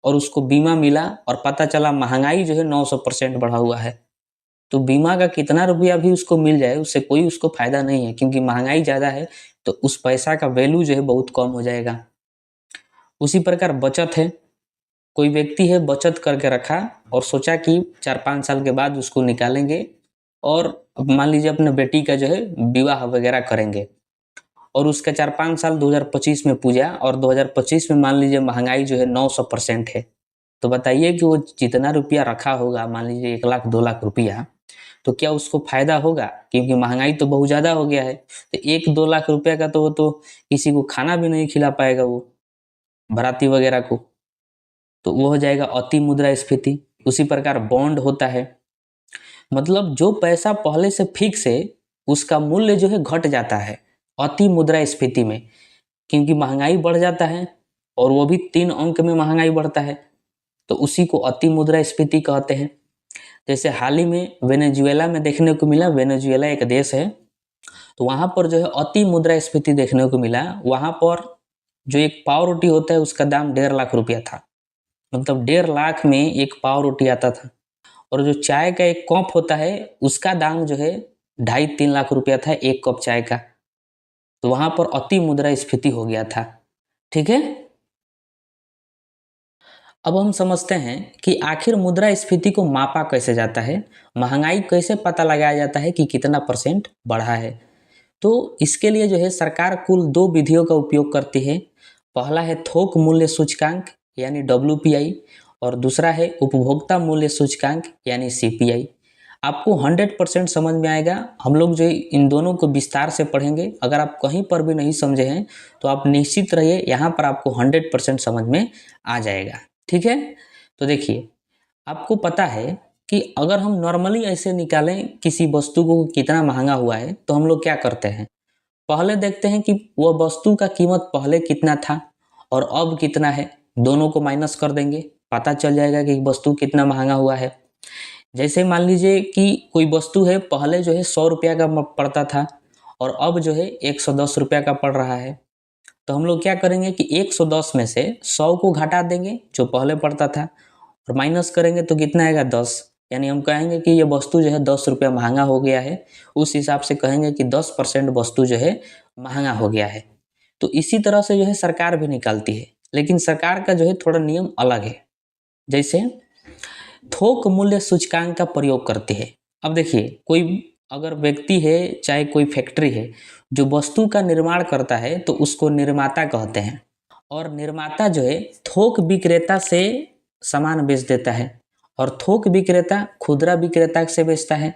A: और उसको बीमा मिला और पता चला महंगाई जो है 900% बढ़ा हुआ है, तो बीमा का कितना रुपया भी उसको मिल जाए उससे कोई उसको फायदा नहीं है, क्योंकि महंगाई ज़्यादा है तो उस पैसा का वैल्यू जो है बहुत कम हो जाएगा। उसी प्रकार बचत है, कोई व्यक्ति है बचत करके रखा और सोचा कि 4-5 साल के बाद उसको निकालेंगे और मान लीजिए अपने बेटी का जो है विवाह वगैरह करेंगे, और उसका 4-5 साल 2025 में पूजा और 2025 में मान लीजिए महंगाई जो है 900% है, तो बताइए कि वो जितना रुपया रखा होगा, मान लीजिए 1 लाख 2 लाख रुपया, तो क्या उसको फायदा होगा? क्योंकि महंगाई तो बहुत ज़्यादा हो गया है, तो 1-2 लाख रुपया का तो वो तो किसी को खाना भी नहीं खिला पाएगा वो बाराती वगैरह को, तो वो हो जाएगा अति मुद्रास्फीति। उसी प्रकार बॉन्ड होता है, मतलब जो पैसा पहले से फिक्स है उसका मूल्य जो है घट जाता है अति मुद्रास्फीति में, क्योंकि महंगाई बढ़ जाता है और वो भी 3 अंक में महंगाई बढ़ता है, तो उसी को अति मुद्रास्फीति कहते हैं। जैसे हाल ही में वेनेजुएला में देखने को मिला, वेनेजुएला एक देश है, तो वहाँ पर जो है अति मुद्रास्फीति देखने को मिला। वहाँ पर जो एक पाव रोटी होता है उसका दाम 1.5 लाख रुपया था, मतलब 1.5 लाख में एक पाव रोटी आता था। और जो चाय का एक कप होता है उसका दाम जो है 2.5-3 लाख रुपया था एक कप चाय का, तो वहाँ पर अति मुद्रास्फीति हो गया था। ठीक है, अब हम समझते हैं कि आखिर मुद्रास्फीति को मापा कैसे जाता है, महंगाई कैसे पता लगाया जाता है कि कितना परसेंट बढ़ा है। तो इसके लिए जो है सरकार कुल 2 विधियों का उपयोग करती है। पहला है थोक मूल्य सूचकांक यानी WPI और दूसरा है उपभोक्ता मूल्य सूचकांक यानी CPI। आपको 100% समझ में आएगा। हम लोग जो इन दोनों को विस्तार से पढ़ेंगे। अगर आप कहीं पर भी नहीं समझे हैं तो आप निश्चित रहिए, यहाँ पर आपको 100% समझ में आ जाएगा। ठीक है, तो देखिए आपको पता है कि अगर हम नॉर्मली ऐसे निकालें किसी वस्तु को कितना महंगा हुआ है, तो हम लोग क्या करते हैं, पहले देखते हैं कि वह वस्तु का कीमत पहले कितना था और अब कितना है, दोनों को माइनस कर देंगे, पता चल जाएगा कि वस्तु कितना महंगा हुआ है। जैसे मान लीजिए कि कोई वस्तु है, पहले जो है 100 रुपया का पड़ता था और अब जो है 110 रुपया का पड़ रहा है, तो हम लोग क्या करेंगे कि 110 में से 100 को घटा देंगे जो पहले पड़ता था और माइनस करेंगे तो कितना आएगा 10, यानी हम कहेंगे कि ये वस्तु जो है 10 रुपया महंगा हो गया है। उस हिसाब से कहेंगे कि 10% वस्तु जो है महंगा हो गया है। तो इसी तरह से जो है सरकार भी निकालती है, लेकिन सरकार का जो है थोड़ा नियम अलग है। जैसे थोक मूल्य सूचकांक का प्रयोग करती है। अब देखिए कोई अगर व्यक्ति है चाहे कोई फैक्ट्री है जो वस्तु का निर्माण करता है तो उसको निर्माता कहते हैं, और निर्माता जो है थोक विक्रेता से सामान बेच देता है और थोक विक्रेता खुदरा विक्रेता से बेचता है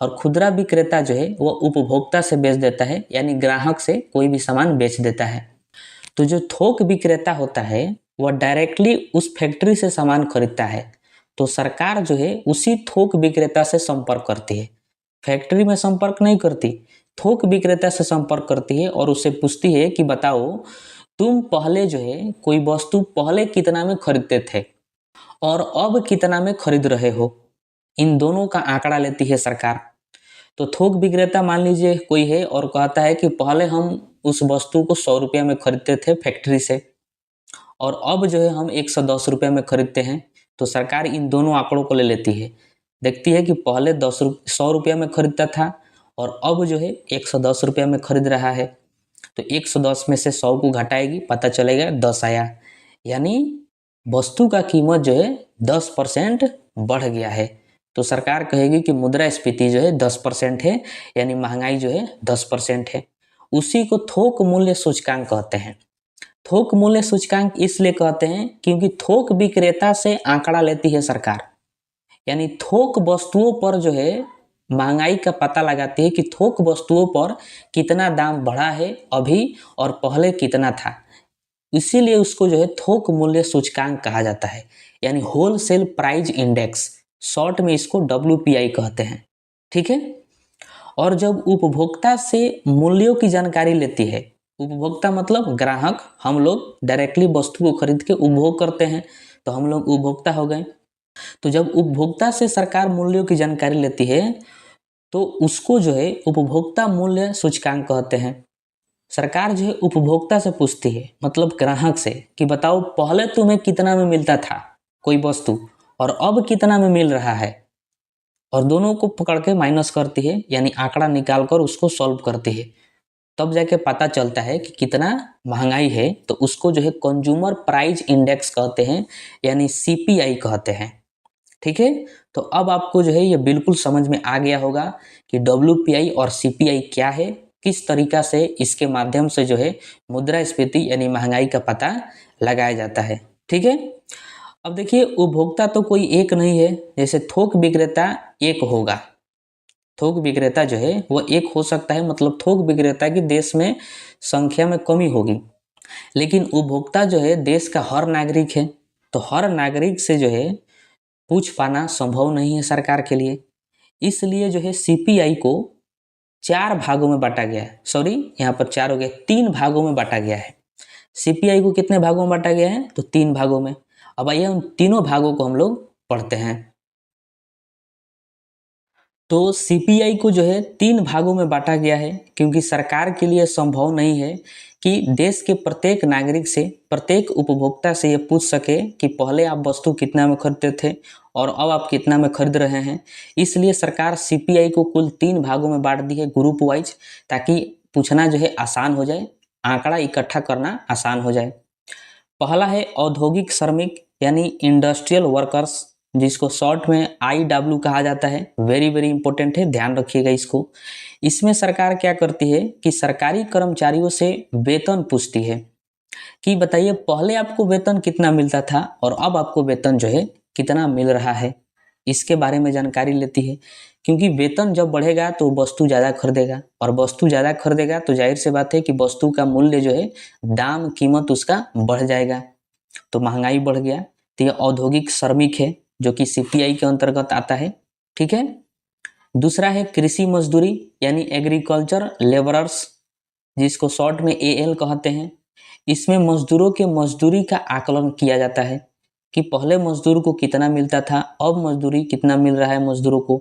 A: और खुदरा विक्रेता जो है वो उपभोक्ता से बेच देता है, यानी ग्राहक से कोई भी सामान बेच देता है। तो जो थोक विक्रेता होता है वह डायरेक्टली उस फैक्ट्री से सामान खरीदता है, तो सरकार जो है उसी थोक विक्रेता से संपर्क करती है, फैक्ट्री में संपर्क नहीं करती, थोक विक्रेता से संपर्क करती है और उससे पूछती है कि बताओ तुम पहले जो है कोई वस्तु पहले कितना में खरीदते थे और अब कितना में खरीद रहे हो, इन दोनों का आंकड़ा लेती है सरकार। तो थोक विक्रेता मान लीजिए कोई है और कहता है कि पहले हम उस वस्तु को 100 रुपया में खरीदते थे फैक्ट्री से और अब जो है हम 110 रुपये में खरीदते हैं, तो सरकार इन दोनों आंकड़ों को ले लेती है, देखती है कि पहले 100 रुपया में खरीदता था और अब जो है 110 रुपया में खरीद रहा है, तो 110 में से 100 को घटाएगी, पता चलेगा 10 आया, यानी वस्तु का कीमत जो है 10% बढ़ गया है। तो सरकार कहेगी कि मुद्रास्फीति जो है 10% है, यानी महंगाई जो है 10% है। उसी को थोक मूल्य सूचकांक कहते हैं। थोक मूल्य सूचकांक इसलिए कहते हैं क्योंकि थोक विक्रेता से आंकड़ा लेती है सरकार, यानी थोक वस्तुओं पर जो है महंगाई का पता लगाती है कि थोक वस्तुओं पर कितना दाम बढ़ा है अभी और पहले कितना था। इसीलिए उसको जो है थोक मूल्य सूचकांक कहा जाता है, यानी होलसेल प्राइस इंडेक्स, शॉर्ट में इसको WPI कहते हैं। ठीक है। और जब उपभोक्ता से मूल्यों की जानकारी लेती है, उपभोक्ता मतलब ग्राहक, हम लोग डायरेक्टली वस्तु को खरीद के उपभोग करते हैं तो हम लोग उपभोक्ता हो गए। तो जब उपभोक्ता से सरकार मूल्यों की जानकारी लेती है तो उसको जो है उपभोक्ता मूल्य सूचकांक कहते हैं। सरकार जो है उपभोक्ता से पूछती है, मतलब ग्राहक से, कि बताओ पहले तुम्हें कितना में मिलता था कोई वस्तु और अब कितना में मिल रहा है, और दोनों को पकड़ के माइनस करती है, यानी आंकड़ा निकाल कर उसको सॉल्व करती है। तब जाके पता चलता है कि कितना महंगाई है, तो उसको जो है कंज्यूमर प्राइस इंडेक्स कहते हैं, यानी CPI कहते हैं। ठीक है। तो अब आपको जो है ये बिल्कुल समझ में आ गया होगा कि WPI और CPI क्या है, किस तरीका से इसके माध्यम से जो है मुद्रास्फीति यानी महंगाई का पता लगाया जाता है। ठीक है। अब देखिए, उपभोक्ता तो कोई एक नहीं है, जैसे थोक विक्रेता एक होगा, थोक विक्रेता जो है वो एक हो सकता है, मतलब थोक विक्रेता की देश में संख्या में कमी होगी, लेकिन उपभोक्ता जो है देश का हर नागरिक है, तो हर नागरिक से जो है पूछ पाना संभव नहीं है सरकार के लिए। इसलिए जो है CPI को 4 भागों में बांटा गया है, सॉरी यहाँ पर 4 हो गया, 3 भागों में बांटा गया है। CPI को कितने भागों में बांटा गया है, तो 3 भागों में। अब आइए उन तीनों भागों को हम लोग पढ़ते हैं। तो CPI को जो है 3 भागों में बांटा गया है, क्योंकि सरकार के लिए संभव नहीं है कि देश के प्रत्येक नागरिक से, प्रत्येक उपभोक्ता से ये पूछ सके कि पहले आप वस्तु कितना में खरीदते थे और अब आप कितना में खरीद रहे हैं। इसलिए सरकार CPI को कुल 3 भागों में बांट दी है, ग्रुप वाइज, ताकि पूछना जो है आसान हो जाए, आंकड़ा इकट्ठा करना आसान हो जाए। पहला है औद्योगिक श्रमिक, यानी इंडस्ट्रियल वर्कर्स, जिसको शॉर्ट में IW कहा जाता है। वेरी वेरी इंपॉर्टेंट है, ध्यान रखिएगा इसको। इसमें सरकार क्या करती है कि सरकारी कर्मचारियों से वेतन पूछती है कि बताइए पहले आपको वेतन कितना मिलता था और अब आपको वेतन जो है कितना मिल रहा है, इसके बारे में जानकारी लेती है। क्योंकि वेतन जब बढ़ेगा तो वस्तु ज़्यादा खरीदेगा, और वस्तु ज़्यादा खरीदेगा तो जाहिर सी बात है कि वस्तु का मूल्य जो है, दाम कीमत उसका बढ़ जाएगा, तो महंगाई बढ़ गया। तो यह औद्योगिक श्रमिक है जो कि CPI के अंतर्गत आता है। ठीक है। दूसरा है कृषि मजदूरी, यानी एग्रीकल्चर लेबरर्स, जिसको शॉर्ट में AL कहते हैं। इसमें मजदूरों के मजदूरी का आकलन किया जाता है कि पहले मजदूर को कितना मिलता था, अब मजदूरी कितना मिल रहा है मजदूरों को,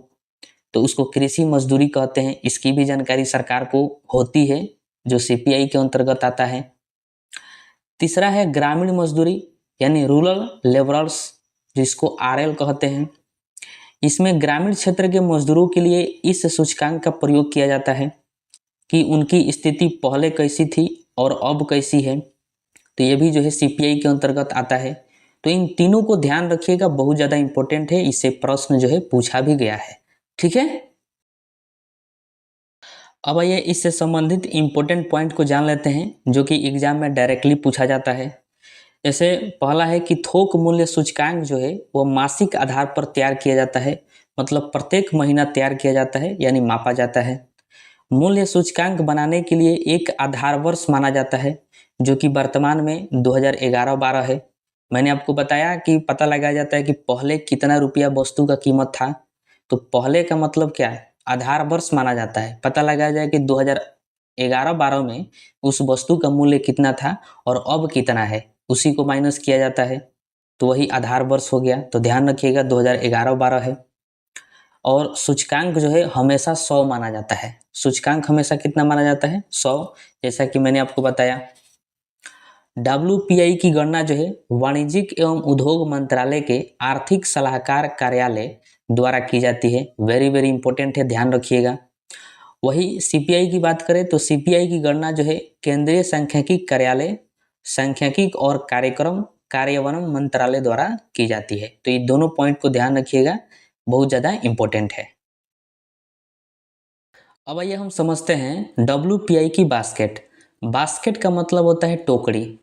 A: तो उसको कृषि मजदूरी कहते हैं। इसकी भी जानकारी सरकार को होती है, जो CPI के अंतर्गत आता है। तीसरा है ग्रामीण मजदूरी, यानी रूरल लेबरर्स, जिसको RL कहते हैं। इसमें ग्रामीण क्षेत्र के मजदूरों के लिए इस सूचकांक का प्रयोग किया जाता है कि उनकी स्थिति पहले कैसी थी और अब कैसी है, तो ये भी जो है CPI के अंतर्गत आता है। तो इन तीनों को ध्यान रखिएगा, बहुत ज़्यादा इंपॉर्टेंट है, इससे प्रश्न जो है पूछा भी गया है। ठीक है। अब आइए इससे संबंधित इंपॉर्टेंट पॉइंट को जान लेते हैं, जो कि एग्जाम में डायरेक्टली पूछा जाता है। जैसे पहला है कि थोक मूल्य सूचकांक जो है वो मासिक आधार पर तैयार किया जाता है, मतलब प्रत्येक महीना तैयार किया जाता है, यानी मापा जाता है। मूल्य सूचकांक बनाने के लिए एक आधार वर्ष माना जाता है, जो कि वर्तमान में 2011-12 है। मैंने आपको बताया कि पता लगाया जाता है कि पहले कितना रुपया वस्तु का कीमत था, तो पहले का मतलब क्या है, आधार वर्ष माना जाता है। पता लगाया जाए कि 2011-12 में उस वस्तु का मूल्य कितना था और अब कितना है, उसी को माइनस किया जाता है, तो वही आधार वर्ष हो गया। तो ध्यान रखिएगा 2011-12 है। और सूचकांक जो है हमेशा 100 माना जाता है। सूचकांक हमेशा कितना माना जाता है, 100, जैसा कि मैंने आपको बताया। WPI की गणना जो है वाणिज्यिक एवं उद्योग मंत्रालय के आर्थिक सलाहकार कार्यालय द्वारा की जाती है। वेरी वेरी इंपॉर्टेंट है, ध्यान रखिएगा। वही CPI की बात करें तो CPI की गणना जो है केंद्रीय सांख्यिकी कार्यालय, सांख्यिकी और कार्यक्रम कार्यान्वयन मंत्रालय द्वारा की जाती है। तो ये दोनों पॉइंट को ध्यान रखिएगा, बहुत ज़्यादा इंपॉर्टेंट है। अब आइए हम समझते हैं WPI की बास्केट। बास्केट का मतलब होता है टोकरी।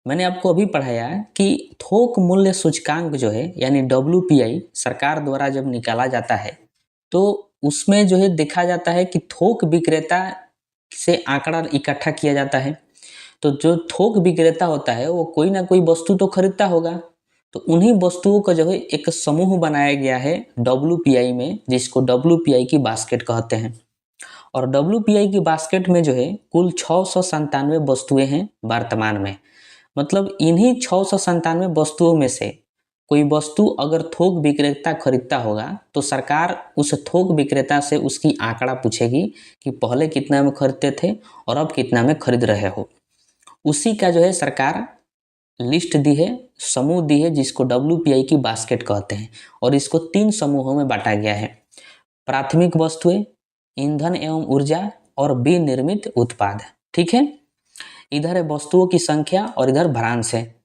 A: मैंने आपको अभी पढ़ाया कि थोक मूल्य सूचकांक जो है, यानी WPI, सरकार द्वारा जब निकाला जाता है तो उसमें जो है देखा जाता है कि थोक विक्रेता से आंकड़ा इकट्ठा किया जाता है। तो जो थोक विक्रेता होता है वो कोई ना कोई वस्तु तो खरीदता होगा, तो उन्हीं वस्तुओं का जो है एक समूह बनाया गया है WPI में, जिसको WPI की बास्केट कहते हैं। और WPI की बास्केट में जो है कुल 697 वस्तुएं हैं वर्तमान में। मतलब इन्हीं 697 वस्तुओं में से कोई वस्तु अगर थोक विक्रेता खरीदता होगा तो सरकार उस थोक विक्रेता से उसकी आंकड़ा पूछेगी कि पहले कितना में खरीदते थे और अब कितना में खरीद रहे हो। उसी का जो है सरकार लिस्ट दी है, समूह दी है, जिसको WPI की बास्केट कहते हैं। और इसको 3 समूहों में बांटा गया है: प्राथमिक वस्तुएं, ईंधन एवं ऊर्जा और विनिर्मित उत्पाद। ठीक है, इधर है वस्तुओं की संख्या और इधर भ्रांश है।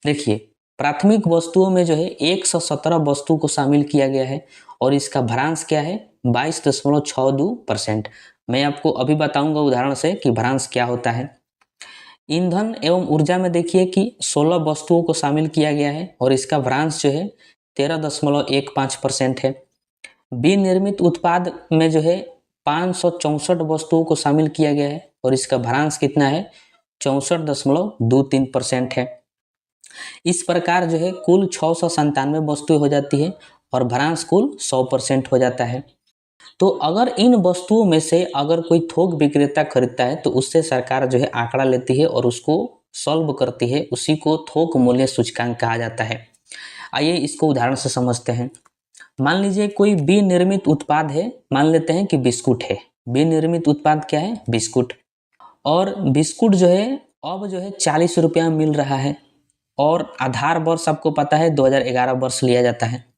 A: देखिए, प्राथमिक वस्तुओं में जो है 117 वस्तु को शामिल किया गया है और इसका भ्रांश क्या है? 22.62%। मैं आपको अभी बताऊंगा उदाहरण से कि भ्रांश क्या होता है। ईंधन एवं ऊर्जा में देखिए कि 16 वस्तुओं को शामिल किया गया है और इसका भ्रांश जो है 13.15% है। विनिर्मित उत्पाद में जो है 564 वस्तुओं को शामिल किया गया है और इसका भ्रांश कितना है? 64.23% है। इस प्रकार जो है कुल 697 वस्तुएं हो जाती है और भ्रांश कुल 100% हो जाता है। तो अगर इन वस्तुओं में से अगर कोई थोक विक्रेता खरीदता है तो उससे सरकार जो है आंकड़ा लेती है और उसको सॉल्व करती है, उसी को थोक मूल्य सूचकांक कहा जाता है। आइए इसको उदाहरण से समझते हैं। मान लीजिए कोई विनिर्मित उत्पाद है, मान लेते हैं कि बिस्कुट है। विनिर्मित उत्पाद क्या है? बिस्कुट। और बिस्कुट जो है अब जो है 40 रुपया में मिल रहा है और आधार वर्ष आपको पता है 2011 वर्ष लिया जाता है।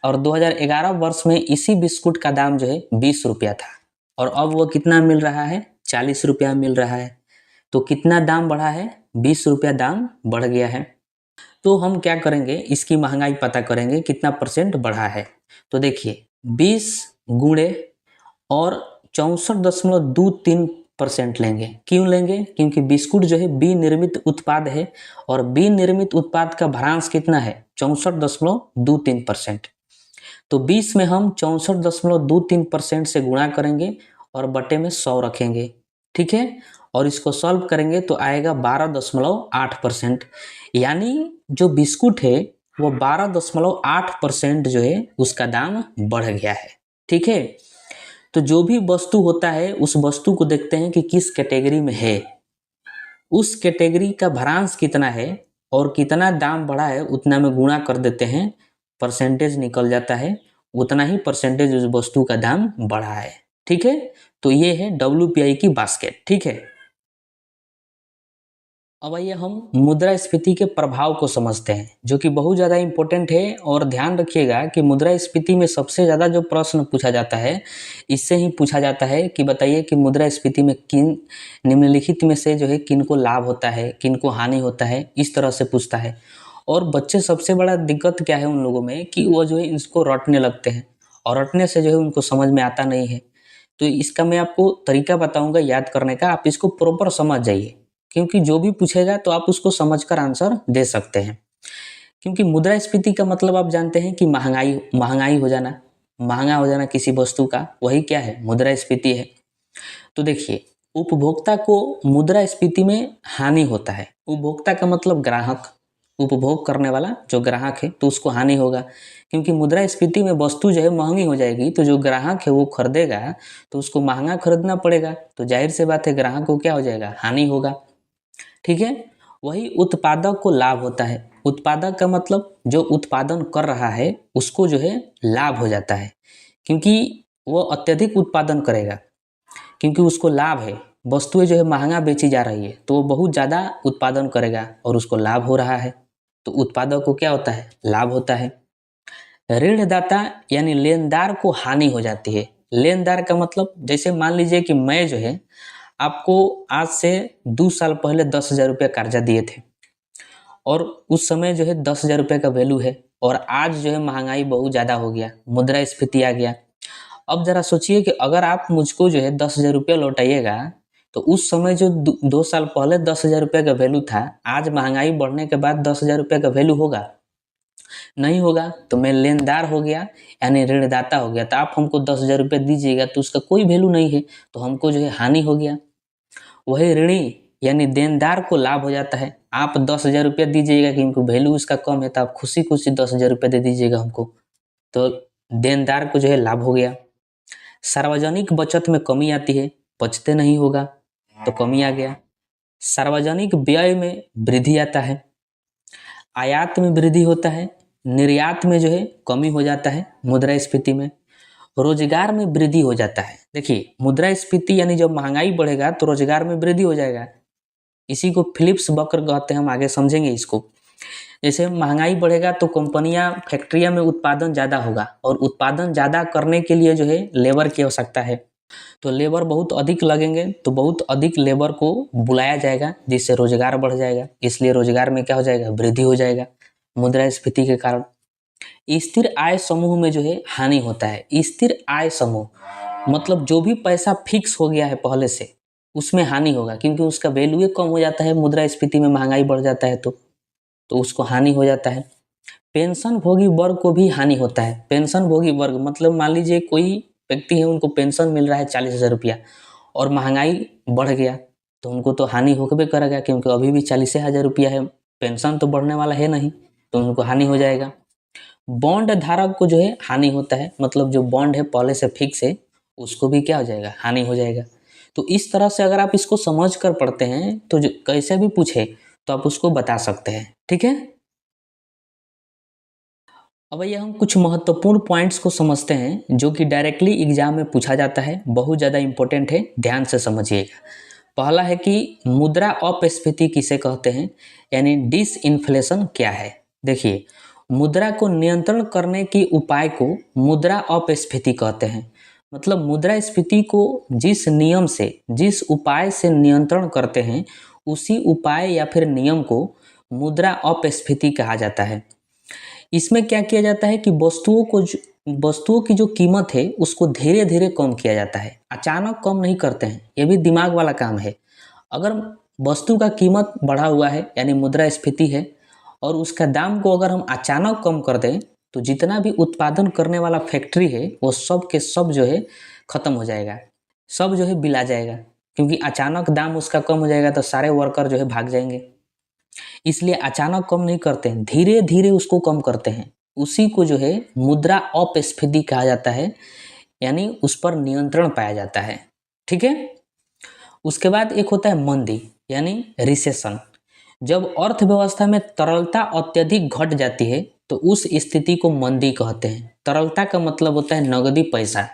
A: और 2011 वर्ष में इसी बिस्कुट का दाम जो है 20 रुपया था और अब वो कितना मिल रहा है? 40 रुपया मिल रहा है। तो कितना दाम बढ़ा है? 20 रुपया दाम बढ़ गया है। तो हम क्या करेंगे, इसकी महंगाई पता करेंगे कितना परसेंट बढ़ा है। तो देखिए 20 गुणे और 64.23% लेंगे। क्यों लेंगे? क्योंकि बिस्कुट जो है विनिर्मित उत्पाद है और विनिर्मित उत्पाद का भ्रांश कितना है? 64.23%। तो 20 में हम 64.23% से गुणा करेंगे और बटे में 100 रखेंगे। ठीक है, और इसको सॉल्व करेंगे तो आएगा 12.8%। यानी जो बिस्कुट है वो 12.8% जो है उसका दाम बढ़ गया है। ठीक है, तो जो भी वस्तु होता है उस वस्तु को देखते हैं कि किस कैटेगरी में है, उस कैटेगरी का भ्रांश कितना है और कितना दाम बढ़ा है उतना में गुणा कर देते हैं, परसेंटेज निकल जाता है, उतना ही परसेंटेज उस वस्तु का दाम बढ़ा है। ठीक है, तो ये है WPI की बास्केट। ठीक है, अब आइए हम मुद्रास्फीति के प्रभाव को समझते हैं, जो कि बहुत ज़्यादा इम्पोर्टेंट है। और ध्यान रखिएगा कि मुद्रास्फीति में सबसे ज़्यादा जो प्रश्न पूछा जाता है, इससे ही पूछा जाता है कि बताइए कि मुद्रास्फीति में किन निम्नलिखित में से जो है किन को लाभ होता है, किन को हानि होता है, इस तरह से पूछता है। और बच्चे सबसे बड़ा दिक्कत क्या है उन लोगों में कि वो जो है इसको रटने लगते हैं और रटने से जो है उनको समझ में आता नहीं है। तो इसका मैं आपको तरीका बताऊंगा याद करने का, आप इसको प्रॉपर समझ जाइए, क्योंकि जो भी पूछेगा तो आप उसको समझकर आंसर दे सकते हैं। क्योंकि मुद्रास्फीति का मतलब आप जानते हैं कि महंगाई हो जाना, महंगा हो जाना किसी वस्तु का, वही क्या है? मुद्रास्फीति है। तो देखिए, उपभोक्ता को मुद्रास्फीति में हानि होता है। उपभोक्ता का मतलब ग्राहक, उपभोग करने वाला जो ग्राहक है, तो उसको हानि होगा, क्योंकि मुद्रास्फीति में वस्तु जो है महंगी हो जाएगी, तो जो ग्राहक है वो खरीदेगा तो उसको महंगा खरीदना पड़ेगा, तो जाहिर सी बात है ग्राहक को क्या हो जाएगा? हानि होगा। ठीक है, वही उत्पादक को लाभ होता है। उत्पादक का मतलब जो उत्पादन कर रहा है उसको जो है लाभ हो जाता है, क्योंकि वो अत्यधिक उत्पादन करेगा, क्योंकि उसको लाभ है। वस्तुएं जो है महंगा बेची जा रही है तो वो बहुत ज़्यादा उत्पादन करेगा और उसको लाभ हो रहा है, तो उत्पादक को क्या होता है? लाभ होता है। ऋणदाता यानी लेनदार को हानि हो जाती है। लेनदार का मतलब, जैसे मान लीजिए कि मैं जो है आपको आज से 2 साल पहले 10,000 रुपये कर्जा दिए थे और उस समय जो है 10,000 रुपये का वैल्यू है और आज जो है महंगाई बहुत ज़्यादा हो गया, मुद्रास्फीति आ गया। अब जरा सोचिए कि अगर आप मुझको जो है 10,000 रुपया लौटाइएगा तो उस समय जो 2 साल पहले 10,000 रुपये का वैल्यू था, आज महंगाई बढ़ने के बाद 10,000 रुपये का वैल्यू होगा? नहीं होगा तो मैं लेनदार हो गया, यानी ऋणदाता हो गया। तो आप हमको 10,000 रुपये दीजिएगा तो उसका कोई वैल्यू नहीं है, तो हमको जो है हानि हो गया। वही ऋणी यानी देनदार को लाभ हो जाता है। आप 10,000 रुपया दीजिएगा क्योंकि वैल्यू उसका कम है, तो आप खुशी खुशी 10,000 रुपये दे दीजिएगा हमको, तो देनदार को जो है लाभ हो गया। सार्वजनिक बचत में कमी आती है, बचते नहीं होगा तो कमी आ गया। सार्वजनिक व्यय में वृद्धि आता है, आयात में वृद्धि होता है, निर्यात में जो है कमी हो जाता है मुद्रास्फीति में, रोजगार में वृद्धि हो जाता है। देखिए मुद्रास्फीति यानी जब महंगाई बढ़ेगा तो रोजगार में वृद्धि हो जाएगा। इसी को फिलिप्स वक्र कहते हैं, हम आगे समझेंगे इसको। जैसे महंगाई बढ़ेगा तो कंपनियां फैक्ट्रियां में उत्पादन ज़्यादा होगा, और उत्पादन ज़्यादा करने के लिए जो है लेबर की आवश्यकता है, तो लेबर बहुत अधिक लगेंगे, तो बहुत अधिक लेबर को बुलाया जाएगा जिससे रोजगार बढ़ जाएगा। इसलिए रोजगार में क्या हो जाएगा, वृद्धि हो जाएगा मुद्रास्फीति के कारण। स्थिर आय समूह में जो है हानि होता है। स्थिर आय समूह मतलब जो भी पैसा फिक्स हो गया है पहले से, उसमें हानि होगा, क्योंकि उसका वैल्यू कम हो जाता है मुद्रास्फीति में, महंगाई बढ़ जाता है तो उसको हानि हो जाता है। पेंशन भोगी वर्ग को भी हानि होता है। पेंशन भोगी वर्ग मतलब मान लीजिए कोई व्यक्ति है, उनको पेंशन मिल रहा है 40,000 रुपया, और महंगाई बढ़ गया तो उनको तो हानि होकर करेगा, क्योंकि अभी भी 40,000 रुपया है, पेंशन तो बढ़ने वाला है नहीं, तो उनको हानि हो जाएगा। बॉन्ड धारक को जो है हानि होता है, मतलब जो बॉन्ड है पहले से फिक्स है उसको भी क्या हो जाएगा, हानि हो जाएगा। तो इस तरह से अगर आप इसको समझ कर पढ़ते हैं तो जो कैसे भी पूछे तो आप उसको बता सकते हैं, ठीक है। अब भैया हम कुछ महत्वपूर्ण पॉइंट्स को समझते हैं जो कि डायरेक्टली एग्जाम में पूछा जाता है, बहुत ज़्यादा इंपॉर्टेंट है, ध्यान से समझिएगा। पहला है कि मुद्रा अपस्फीति किसे कहते हैं, यानी डिसइन्फ्लेशन क्या है। देखिए मुद्रा को नियंत्रण करने के उपाय को मुद्रा अपस्फीति कहते हैं। मतलब मुद्रास्फीति को जिस नियम से, जिस उपाय से नियंत्रण करते हैं, उसी उपाय या फिर नियम को मुद्रा अपस्फीति कहा जाता है। इसमें क्या किया जाता है कि वस्तुओं की जो कीमत है उसको धीरे धीरे कम किया जाता है, अचानक कम नहीं करते हैं, ये भी दिमाग वाला काम है। अगर वस्तु का कीमत बढ़ा हुआ है यानी मुद्रास्फीति है, और उसका दाम को अगर हम अचानक कम कर दें तो जितना भी उत्पादन करने वाला फैक्ट्री है वो सब के सब जो है खत्म हो जाएगा, सब जो है बिला जाएगा, क्योंकि अचानक दाम उसका कम हो जाएगा तो सारे वर्कर जो है भाग जाएंगे। इसलिए अचानक कम नहीं करते हैं, धीरे धीरे उसको कम करते हैं, उसी को जो है मुद्रा अपस्फीति कहा जाता है, यानी उस पर नियंत्रण पाया जाता है, ठीक है। उसके बाद एक होता है मंदी यानी रिसेशन। जब अर्थव्यवस्था में तरलता अत्यधिक घट जाती है तो उस स्थिति को मंदी कहते हैं। तरलता का मतलब होता है नगदी पैसा,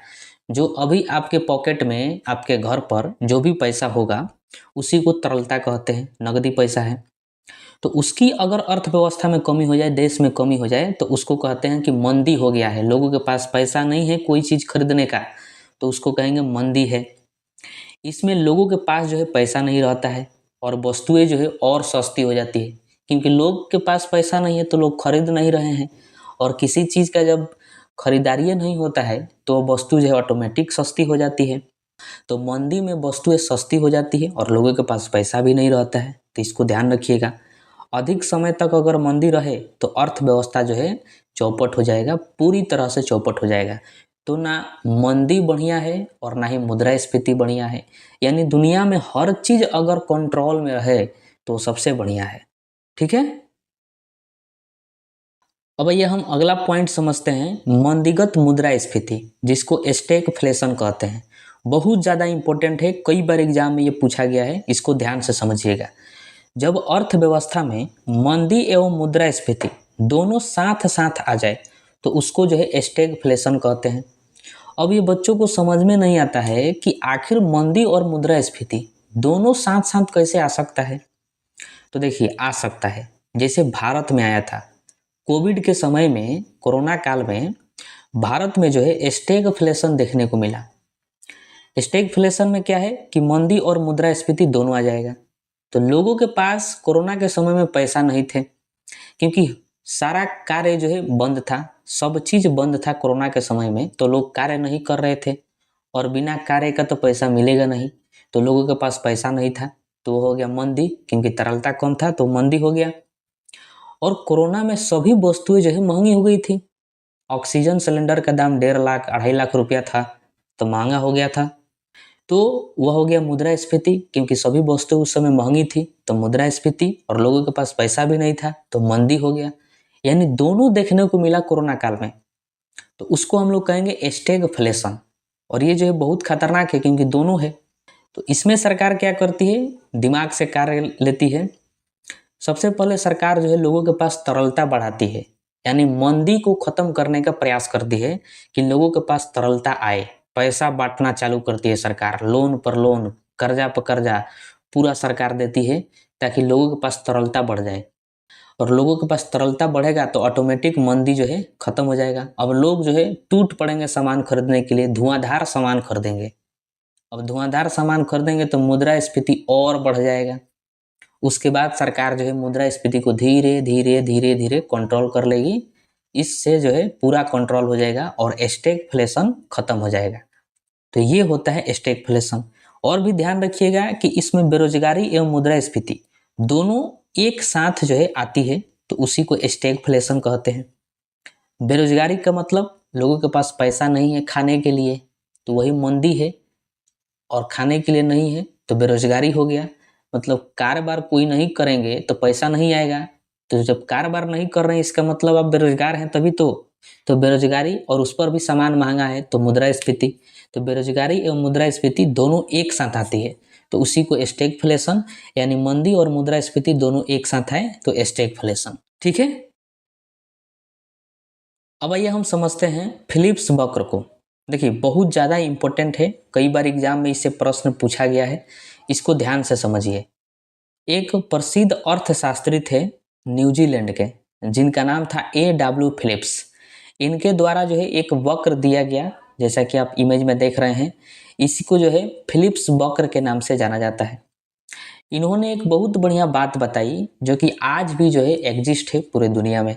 A: जो अभी आपके पॉकेट में, आपके घर पर जो भी पैसा होगा उसी को तरलता कहते हैं, नगदी पैसा है। तो उसकी अगर अर्थव्यवस्था में कमी हो जाए, देश में कमी हो जाए, तो उसको कहते हैं कि मंदी हो गया है, लोगों के पास पैसा नहीं है कोई चीज़ खरीदने का, तो उसको कहेंगे मंदी है। इसमें लोगों के पास जो है पैसा नहीं रहता है और वस्तुएं जो है और सस्ती हो जाती है, क्योंकि लोग के पास पैसा नहीं है तो लोग खरीद नहीं रहे हैं, और किसी चीज़ का जब खरीदारी नहीं होता है तो वस्तु जो है ऑटोमेटिक सस्ती हो जाती है। तो मंदी में वस्तुएं सस्ती हो जाती है और लोगों के पास पैसा भी नहीं रहता है, तो इसको ध्यान रखिएगा। अधिक समय तक अगर मंदी रहे तो अर्थव्यवस्था जो है चौपट हो जाएगा, पूरी तरह से चौपट हो जाएगा। तो ना मंदी बढ़िया है और ना ही मुद्रास्फीति बढ़िया है, यानी दुनिया में हर चीज़ अगर कंट्रोल में रहे तो सबसे बढ़िया है, ठीक है। अब ये हम अगला पॉइंट समझते हैं, मंदीगत मुद्रास्फीति, जिसको स्टैगफ्लेशन कहते हैं। बहुत ज़्यादा इंपॉर्टेंट है, कई बार एग्जाम में ये पूछा गया है, इसको ध्यान से समझिएगा। जब अर्थव्यवस्था में मंदी एवं मुद्रास्फीति दोनों साथ साथ आ जाए तो उसको जो है स्टैगफ्लेशन कहते हैं। अब ये बच्चों को समझ में नहीं आता है कि आखिर मंदी और मुद्रास्फीति दोनों साथ साथ कैसे आ सकता है। तो देखिए आ सकता है, जैसे भारत में आया था कोविड के समय में, कोरोना काल में भारत में जो है स्टैगफ्लेशन देखने को मिला। स्टैगफ्लेशन में क्या है कि मंदी और मुद्रास्फीति दोनों आ जाएगा। तो लोगों के पास कोरोना के समय में पैसा नहीं थे, क्योंकि सारा कार्य जो है बंद था, सब चीज़ बंद था कोरोना के समय में, तो लोग कार्य नहीं कर रहे थे, और बिना कार्य का तो पैसा मिलेगा नहीं, तो लोगों के पास पैसा नहीं था, तो वो हो गया मंदी, क्योंकि तरलता कम था तो मंदी हो गया। और कोरोना में सभी वस्तुएं जो है महंगी हो गई थी। ऑक्सीजन सिलेंडर का दाम 1.5 लाख 2.5 लाख रुपया था, तो महंगा हो गया था। तो वह हो गया मुद्रास्फीति, क्योंकि सभी वस्तुएं उस समय महंगी थी तो मुद्रास्फीति, और लोगों के पास पैसा भी नहीं था तो मंदी हो गया। यानी दोनों देखने को मिला कोरोना काल में, तो उसको हम लोग कहेंगे स्टैगफ्लेशन। और ये जो है बहुत खतरनाक है क्योंकि दोनों है। तो इसमें सरकार क्या करती है, दिमाग से कार्य लेती है। सबसे पहले सरकार जो है लोगों के पास तरलता बढ़ाती है, यानी मंदी को खत्म करने का प्रयास करती है कि लोगों के पास तरलता आए। पैसा बांटना चालू करती है सरकार, लोन पर लोन, कर्जा पर कर्जा पूरा सरकार देती है ताकि लोगों के पास तरलता बढ़ जाए। और लोगों के पास तरलता बढ़ेगा तो ऑटोमेटिक मंदी जो है खत्म हो जाएगा। अब लोग जो है टूट पड़ेंगे सामान खरीदने के लिए, धुआंधार सामान खरीदेंगे। अब धुआंधार सामान खरीदेंगे तो मुद्रास्फीति और बढ़ जाएगा। उसके बाद सरकार जो है मुद्रास्फीति को धीरे धीरे धीरे धीरे कंट्रोल कर लेगी। इससे जो है पूरा कंट्रोल हो जाएगा और स्टैगफ्लेशन खत्म हो जाएगा। तो ये होता है स्टैगफ्लेशन। और भी ध्यान रखिएगा कि इसमें बेरोजगारी एवं मुद्रास्फीति दोनों एक साथ जो है आती है, तो उसी को स्टैगफ्लेशन कहते हैं। बेरोजगारी का मतलब लोगों के पास पैसा नहीं है खाने के लिए, तो वही मंदी है। और खाने के लिए नहीं है तो बेरोजगारी हो गया। मतलब कारोबार कोई नहीं करेंगे तो पैसा नहीं आएगा। तो जब कारोबार नहीं कर रहे हैं इसका मतलब आप बेरोजगार हैं, तभी तो बेरोजगारी, और उस पर भी सामान महंगा है तो मुद्रास्फीति। तो बेरोजगारी एवं मुद्रास्फीति दोनों एक साथ आती है, तो उसी को स्टैगफ्लेशन, यानी मंदी और मुद्रास्फीति दोनों एक साथ आए तो स्टैगफ्लेशन। ठीक है। अब आइए हम समझते हैं फिलिप्स वक्र को। देखिए बहुत ज़्यादा इम्पोर्टेंट है, कई बार एग्जाम में इससे प्रश्न पूछा गया है, इसको ध्यान से समझिए। एक प्रसिद्ध अर्थशास्त्री थे न्यूजीलैंड के, जिनका नाम था A.W. फिलिप्स। इनके द्वारा जो है एक वक्र दिया गया, जैसा कि आप इमेज में देख रहे हैं, इसी को जो है फिलिप्स वक्र के नाम से जाना जाता है। इन्होंने एक बहुत बढ़िया बात बताई जो कि आज भी जो है एग्जिस्ट है पूरे दुनिया में।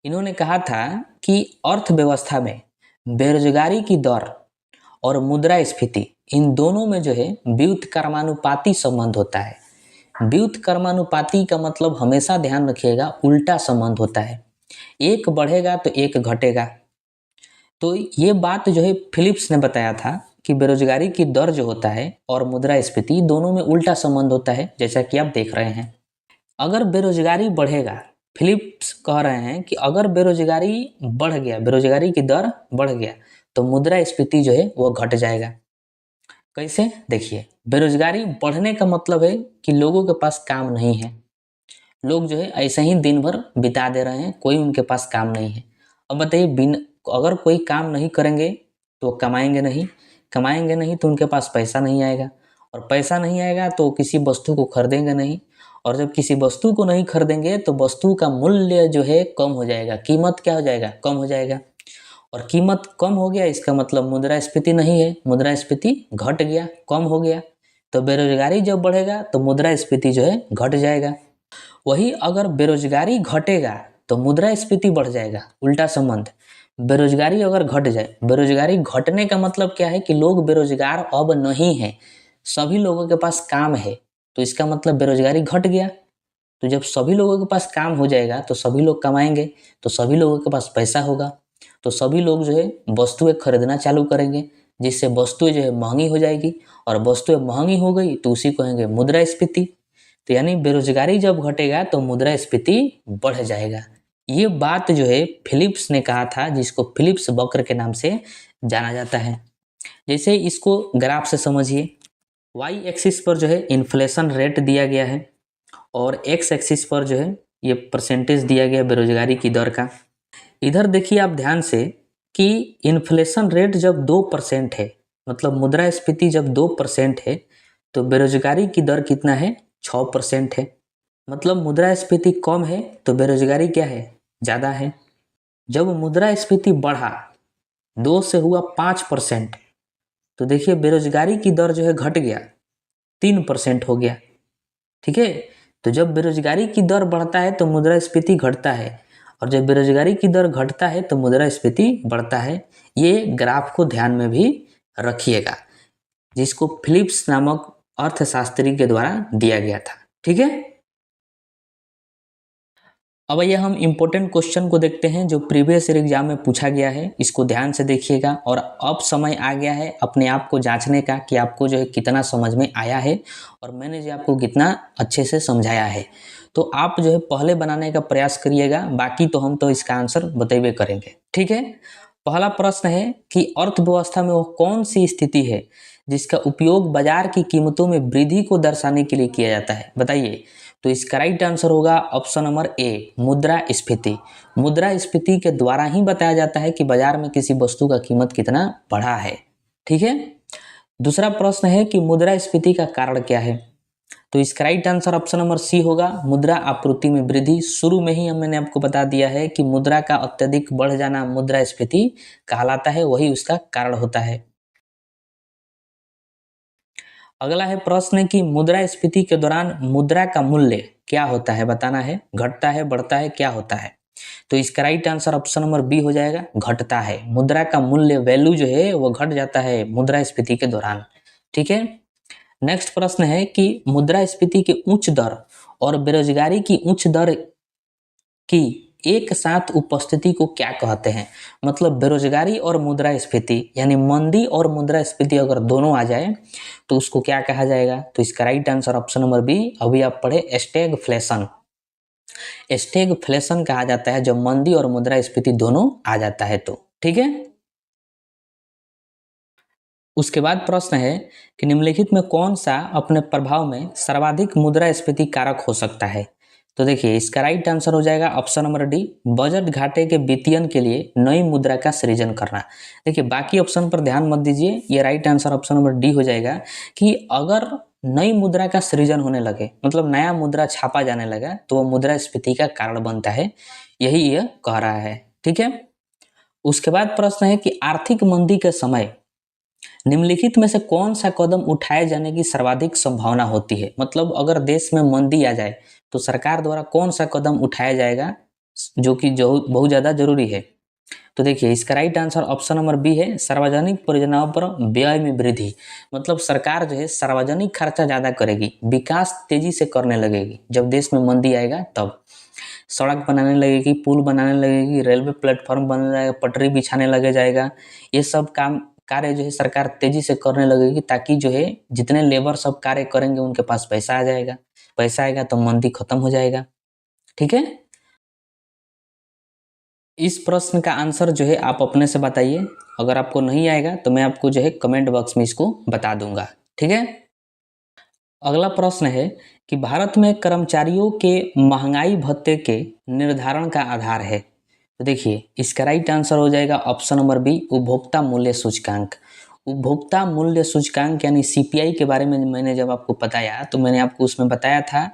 A: इन्होंने कहा था कि अर्थव्यवस्था में बेरोजगारी की दर और मुद्रास्फीति, इन दोनों में जो है व्युत्क्रमानुपाती संबंध होता है। व्युत्क्रमानुपाती का मतलब हमेशा ध्यान रखिएगा उल्टा संबंध होता है, एक बढ़ेगा तो एक घटेगा। तो ये बात जो है फिलिप्स ने बताया था कि बेरोजगारी की दर जो होता है और मुद्रास्फीति दोनों में उल्टा संबंध होता है, जैसा कि आप देख रहे हैं। अगर बेरोजगारी बढ़ेगा, फिलिप्स कह रहे हैं कि अगर बेरोजगारी बढ़ गया, बेरोजगारी की दर बढ़ गया, तो मुद्रास्फीति जो है वो घट जाएगा। कैसे? देखिए, बेरोजगारी बढ़ने का मतलब है कि लोगों के पास काम नहीं है। लोग जो है ऐसे ही दिन भर बिता दे रहे हैं, कोई उनके पास काम नहीं है। अब बताइए, अगर कोई काम नहीं करेंगे तो कमाएंगे नहीं तो उनके पास पैसा नहीं आएगा, और पैसा नहीं आएगा तो किसी वस्तु को खरीदेंगे नहीं, और जब किसी वस्तु को नहीं खरीदेंगे तो वस्तु का मूल्य जो है कम हो जाएगा, कीमत क्या हो जाएगा, कम हो जाएगा। और कीमत कम हो गया इसका मतलब मुद्रास्फीति नहीं है, मुद्रास्फीति घट गया, कम हो गया। तो बेरोजगारी जब बढ़ेगा तो मुद्रास्फीति जो है घट जाएगा। वही अगर बेरोजगारी घटेगा तो मुद्रास्फीति बढ़ जाएगा, उल्टा संबंध। बेरोजगारी अगर घट जाए, बेरोजगारी घटने का मतलब क्या है कि लोग बेरोजगार अब नहीं है, सभी लोगों के पास काम है, तो इसका मतलब बेरोजगारी घट गया। तो जब सभी लोगों के पास काम हो जाएगा तो सभी लोग कमाएंगे, तो सभी लोगों के पास पैसा होगा, तो सभी लोग जो है वस्तुएं खरीदना चालू करेंगे, जिससे वस्तुएं जो है महंगी हो जाएगी, और वस्तुएं महंगी हो गई तो उसी को कहेंगे मुद्रास्फीति। तो यानी बेरोजगारी जब घटेगा तो मुद्रास्फीति बढ़ जाएगा। ये बात जो है फिलिप्स ने कहा था, जिसको फिलिप्स वक्र के नाम से जाना जाता है। जैसे इसको ग्राफ से समझिए, वाई एक्सिस पर जो है इन्फ्लेशन रेट दिया गया है, और एक्स एक्सिस पर जो है ये परसेंटेज दिया गया बेरोजगारी की दर का। इधर देखिए आप ध्यान से कि इन्फ्लेशन रेट जब 2% है, मतलब मुद्रास्फीति जब 2% है, तो बेरोजगारी की दर कितना है, 6% है। मतलब मुद्रास्फीति कम है तो बेरोजगारी क्या है, ज़्यादा है। जब मुद्रास्फीति बढ़ा, 2 से हुआ 5%, तो देखिए बेरोजगारी की दर जो है घट गया, 3% हो गया। ठीक है। तो जब बेरोजगारी की दर बढ़ता है तो मुद्रास्फीति घटता है, और जब बेरोजगारी की दर घटता है तो मुद्रास्फीति बढ़ता है। ये ग्राफ को ध्यान में भी रखिएगा, जिसको फिलिप्स नामक अर्थशास्त्री के द्वारा दिया गया था। ठीक है। अब ये हम इम्पोर्टेंट क्वेश्चन को देखते हैं जो प्रीवियस ईयर एग्जाम में पूछा गया है। इसको ध्यान से देखिएगा और अब समय आ गया है अपने आप को जांचने का कि आपको जो है कितना समझ में आया है और मैंने जो आपको कितना अच्छे से समझाया है। तो आप जो है पहले बनाने का प्रयास करिएगा, बाकी तो हम तो इसका आंसर बतेबे करेंगे। ठीक है, पहला प्रश्न है कि अर्थव्यवस्था में वो कौन सी स्थिति है जिसका उपयोग बाजार की कीमतों में वृद्धि को दर्शाने के लिए किया जाता है, बताइए। तो इसका राइट आंसर होगा ऑप्शन नंबर ए, मुद्रास्फीति। मुद्रास्फीति के द्वारा ही बताया जाता है कि बाजार में किसी वस्तु का कीमत कितना बढ़ा है। ठीक है, दूसरा प्रश्न है कि मुद्रास्फीति का कारण क्या है। तो इसका right answer option number C होगा, मुद्रा आपूर्ति में वृद्धि। शुरू में ही मैंने आपको बता दिया है कि मुद्रा का अत्यधिक बढ़ जाना मुद्रास्फीति कहलाता है, वही उसका कारण होता है। अगला है प्रश्न कि मुद्रास्फीति के दौरान मुद्रा का मूल्य क्या होता है, बताना है। घटता है, बढ़ता है, क्या होता है। तो इसका right answer option number B हो जाएगा, घटता है। मुद्रा का मूल्य वैल्यू जो है वो घट जाता है मुद्रास्फीति के दौरान। ठीक है, नेक्स्ट प्रश्न है कि मुद्रास्फीति की उच्च दर और बेरोजगारी की उच्च दर की एक साथ उपस्थिति को क्या कहते हैं। मतलब बेरोजगारी और मुद्रास्फीति यानी मंदी और मुद्रास्फीति अगर दोनों आ जाए तो उसको क्या कहा जाएगा। तो इसका right answer option number B, अभी आप पढ़े स्टैगफ्लेशन। स्टैगफ्लेशन कहा जाता है जब मंदी और मुद्रास्फीति दोनों आ जाता है तो। ठीक है, उसके बाद प्रश्न है कि निम्नलिखित में कौन सा अपने प्रभाव में सर्वाधिक मुद्रास्फीति कारक हो सकता है। तो देखिए इसका राइट आंसर हो जाएगा ऑप्शन नंबर डी, बजट घाटे के वित्तीयन के लिए नई मुद्रा का सृजन करना। देखिए बाकी ऑप्शन पर ध्यान मत दीजिए, ये right answer option number D हो जाएगा कि अगर नई मुद्रा का सृजन होने लगे, मतलब नया मुद्रा छापा जाने लगा, तो वो मुद्रास्फीति का कारण बनता है, यही यह कह रहा है। ठीक है, उसके बाद प्रश्न है कि आर्थिक मंदी के समय निम्नलिखित में से कौन सा कदम उठाए जाने की सर्वाधिक संभावना होती है। मतलब अगर देश में मंदी आ जाए तो सरकार द्वारा कौन सा कदम उठाया जाएगा जो कि बहुत ज़्यादा जरूरी है। तो देखिए इसका right answer option number B है, सार्वजनिक परियोजनाओं पर व्यय में वृद्धि। मतलब सरकार जो है सार्वजनिक खर्चा ज़्यादा करेगी, विकास तेजी से करने लगेगी। जब देश में मंदी आएगा तब सड़क बनाने लगेगी, पुल बनाने लगेगी, रेलवे प्लेटफॉर्म बनने लगेगा, पटरी बिछाने लगे जाएगा। ये सब काम कार्य जो है सरकार तेजी से करने लगेगी, ताकि जो है जितने लेबर सब कार्य करेंगे उनके पास पैसा आ जाएगा। पैसा आएगा तो मंदी खत्म हो जाएगा। ठीक है, इस प्रश्न का आंसर जो है आप अपने से बताइए। अगर आपको नहीं आएगा तो मैं आपको जो है कमेंट बॉक्स में इसको बता दूंगा। ठीक है, अगला प्रश्न है कि भारत में कर्मचारियों के महंगाई भत्ते के निर्धारण का आधार है। तो देखिए इसका राइट आंसर हो जाएगा ऑप्शन नंबर बी, उपभोक्ता मूल्य सूचकांक। उपभोक्ता मूल्य सूचकांक यानी सीपीआई के बारे में मैंने जब आपको बताया तो मैंने आपको उसमें बताया था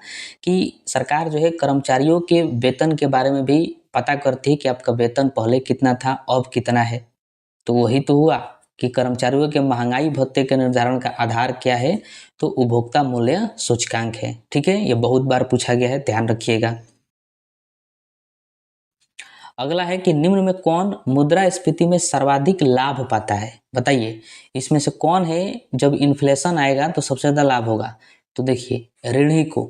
A: कि सरकार जो है कर्मचारियों के वेतन के बारे में भी पता करती है कि आपका वेतन पहले कितना था अब कितना है। तो वही तो हुआ कि कर्मचारियों के महंगाई भत्ते के निर्धारण का आधार क्या है, तो उपभोक्ता मूल्य सूचकांक है। ठीक है, ये बहुत बार पूछा गया है, ध्यान रखिएगा। अगला है कि निम्न में कौन मुद्रास्फीति में सर्वाधिक लाभ पाता है, बताइए। इसमें से कौन है जब इन्फ्लेशन आएगा तो सबसे ज़्यादा लाभ होगा। तो देखिए ऋणी को,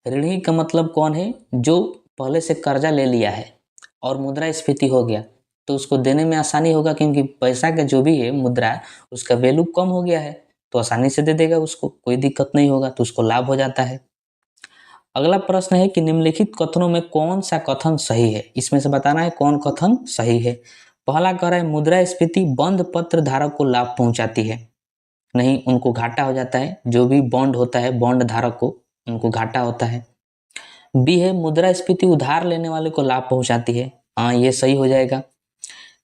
A: ऋणी का मतलब कौन है, जो पहले से कर्जा ले लिया है और मुद्रास्फीति हो गया तो उसको देने में आसानी होगा, क्योंकि पैसा का जो भी है मुद्रा उसका वैल्यू कम हो गया है तो आसानी से दे देगा, उसको कोई दिक्कत नहीं होगा, तो उसको लाभ हो जाता है। अगला प्रश्न है कि निम्नलिखित कथनों में कौन सा कथन सही है। इसमें से बताना है कौन कथन सही है। पहला कह रहा है मुद्रास्फीति बंद पत्र धारक को लाभ पहुंचाती है, नहीं, उनको घाटा हो जाता है। जो भी बॉन्ड होता है बॉन्ड धारक को उनको घाटा होता है। बी है मुद्रास्फीति उधार लेने वाले को लाभ पहुंचाती है, हाँ ये सही हो जाएगा।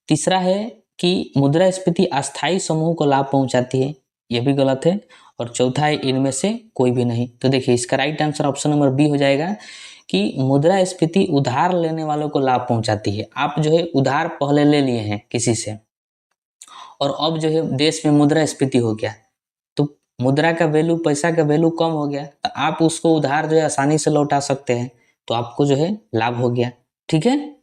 A: तीसरा है कि मुद्रास्फीति अस्थायी समूह को लाभ पहुंचाती है, यह भी गलत है। और चौथा है इनमें से कोई भी नहीं। तो देखिए इसका right answer option number B हो जाएगा कि मुद्रास्फीति उधार लेने वालों को लाभ पहुंचाती है। आप जो है उधार पहले ले लिए हैं किसी से और अब जो है देश में मुद्रास्फीति हो गया तो मुद्रा का वैल्यू, पैसा का वैल्यू कम हो गया, तो आप उसको उधार जो है आसानी से लौटा सकते हैं, तो आपको जो है लाभ हो गया। ठीक है,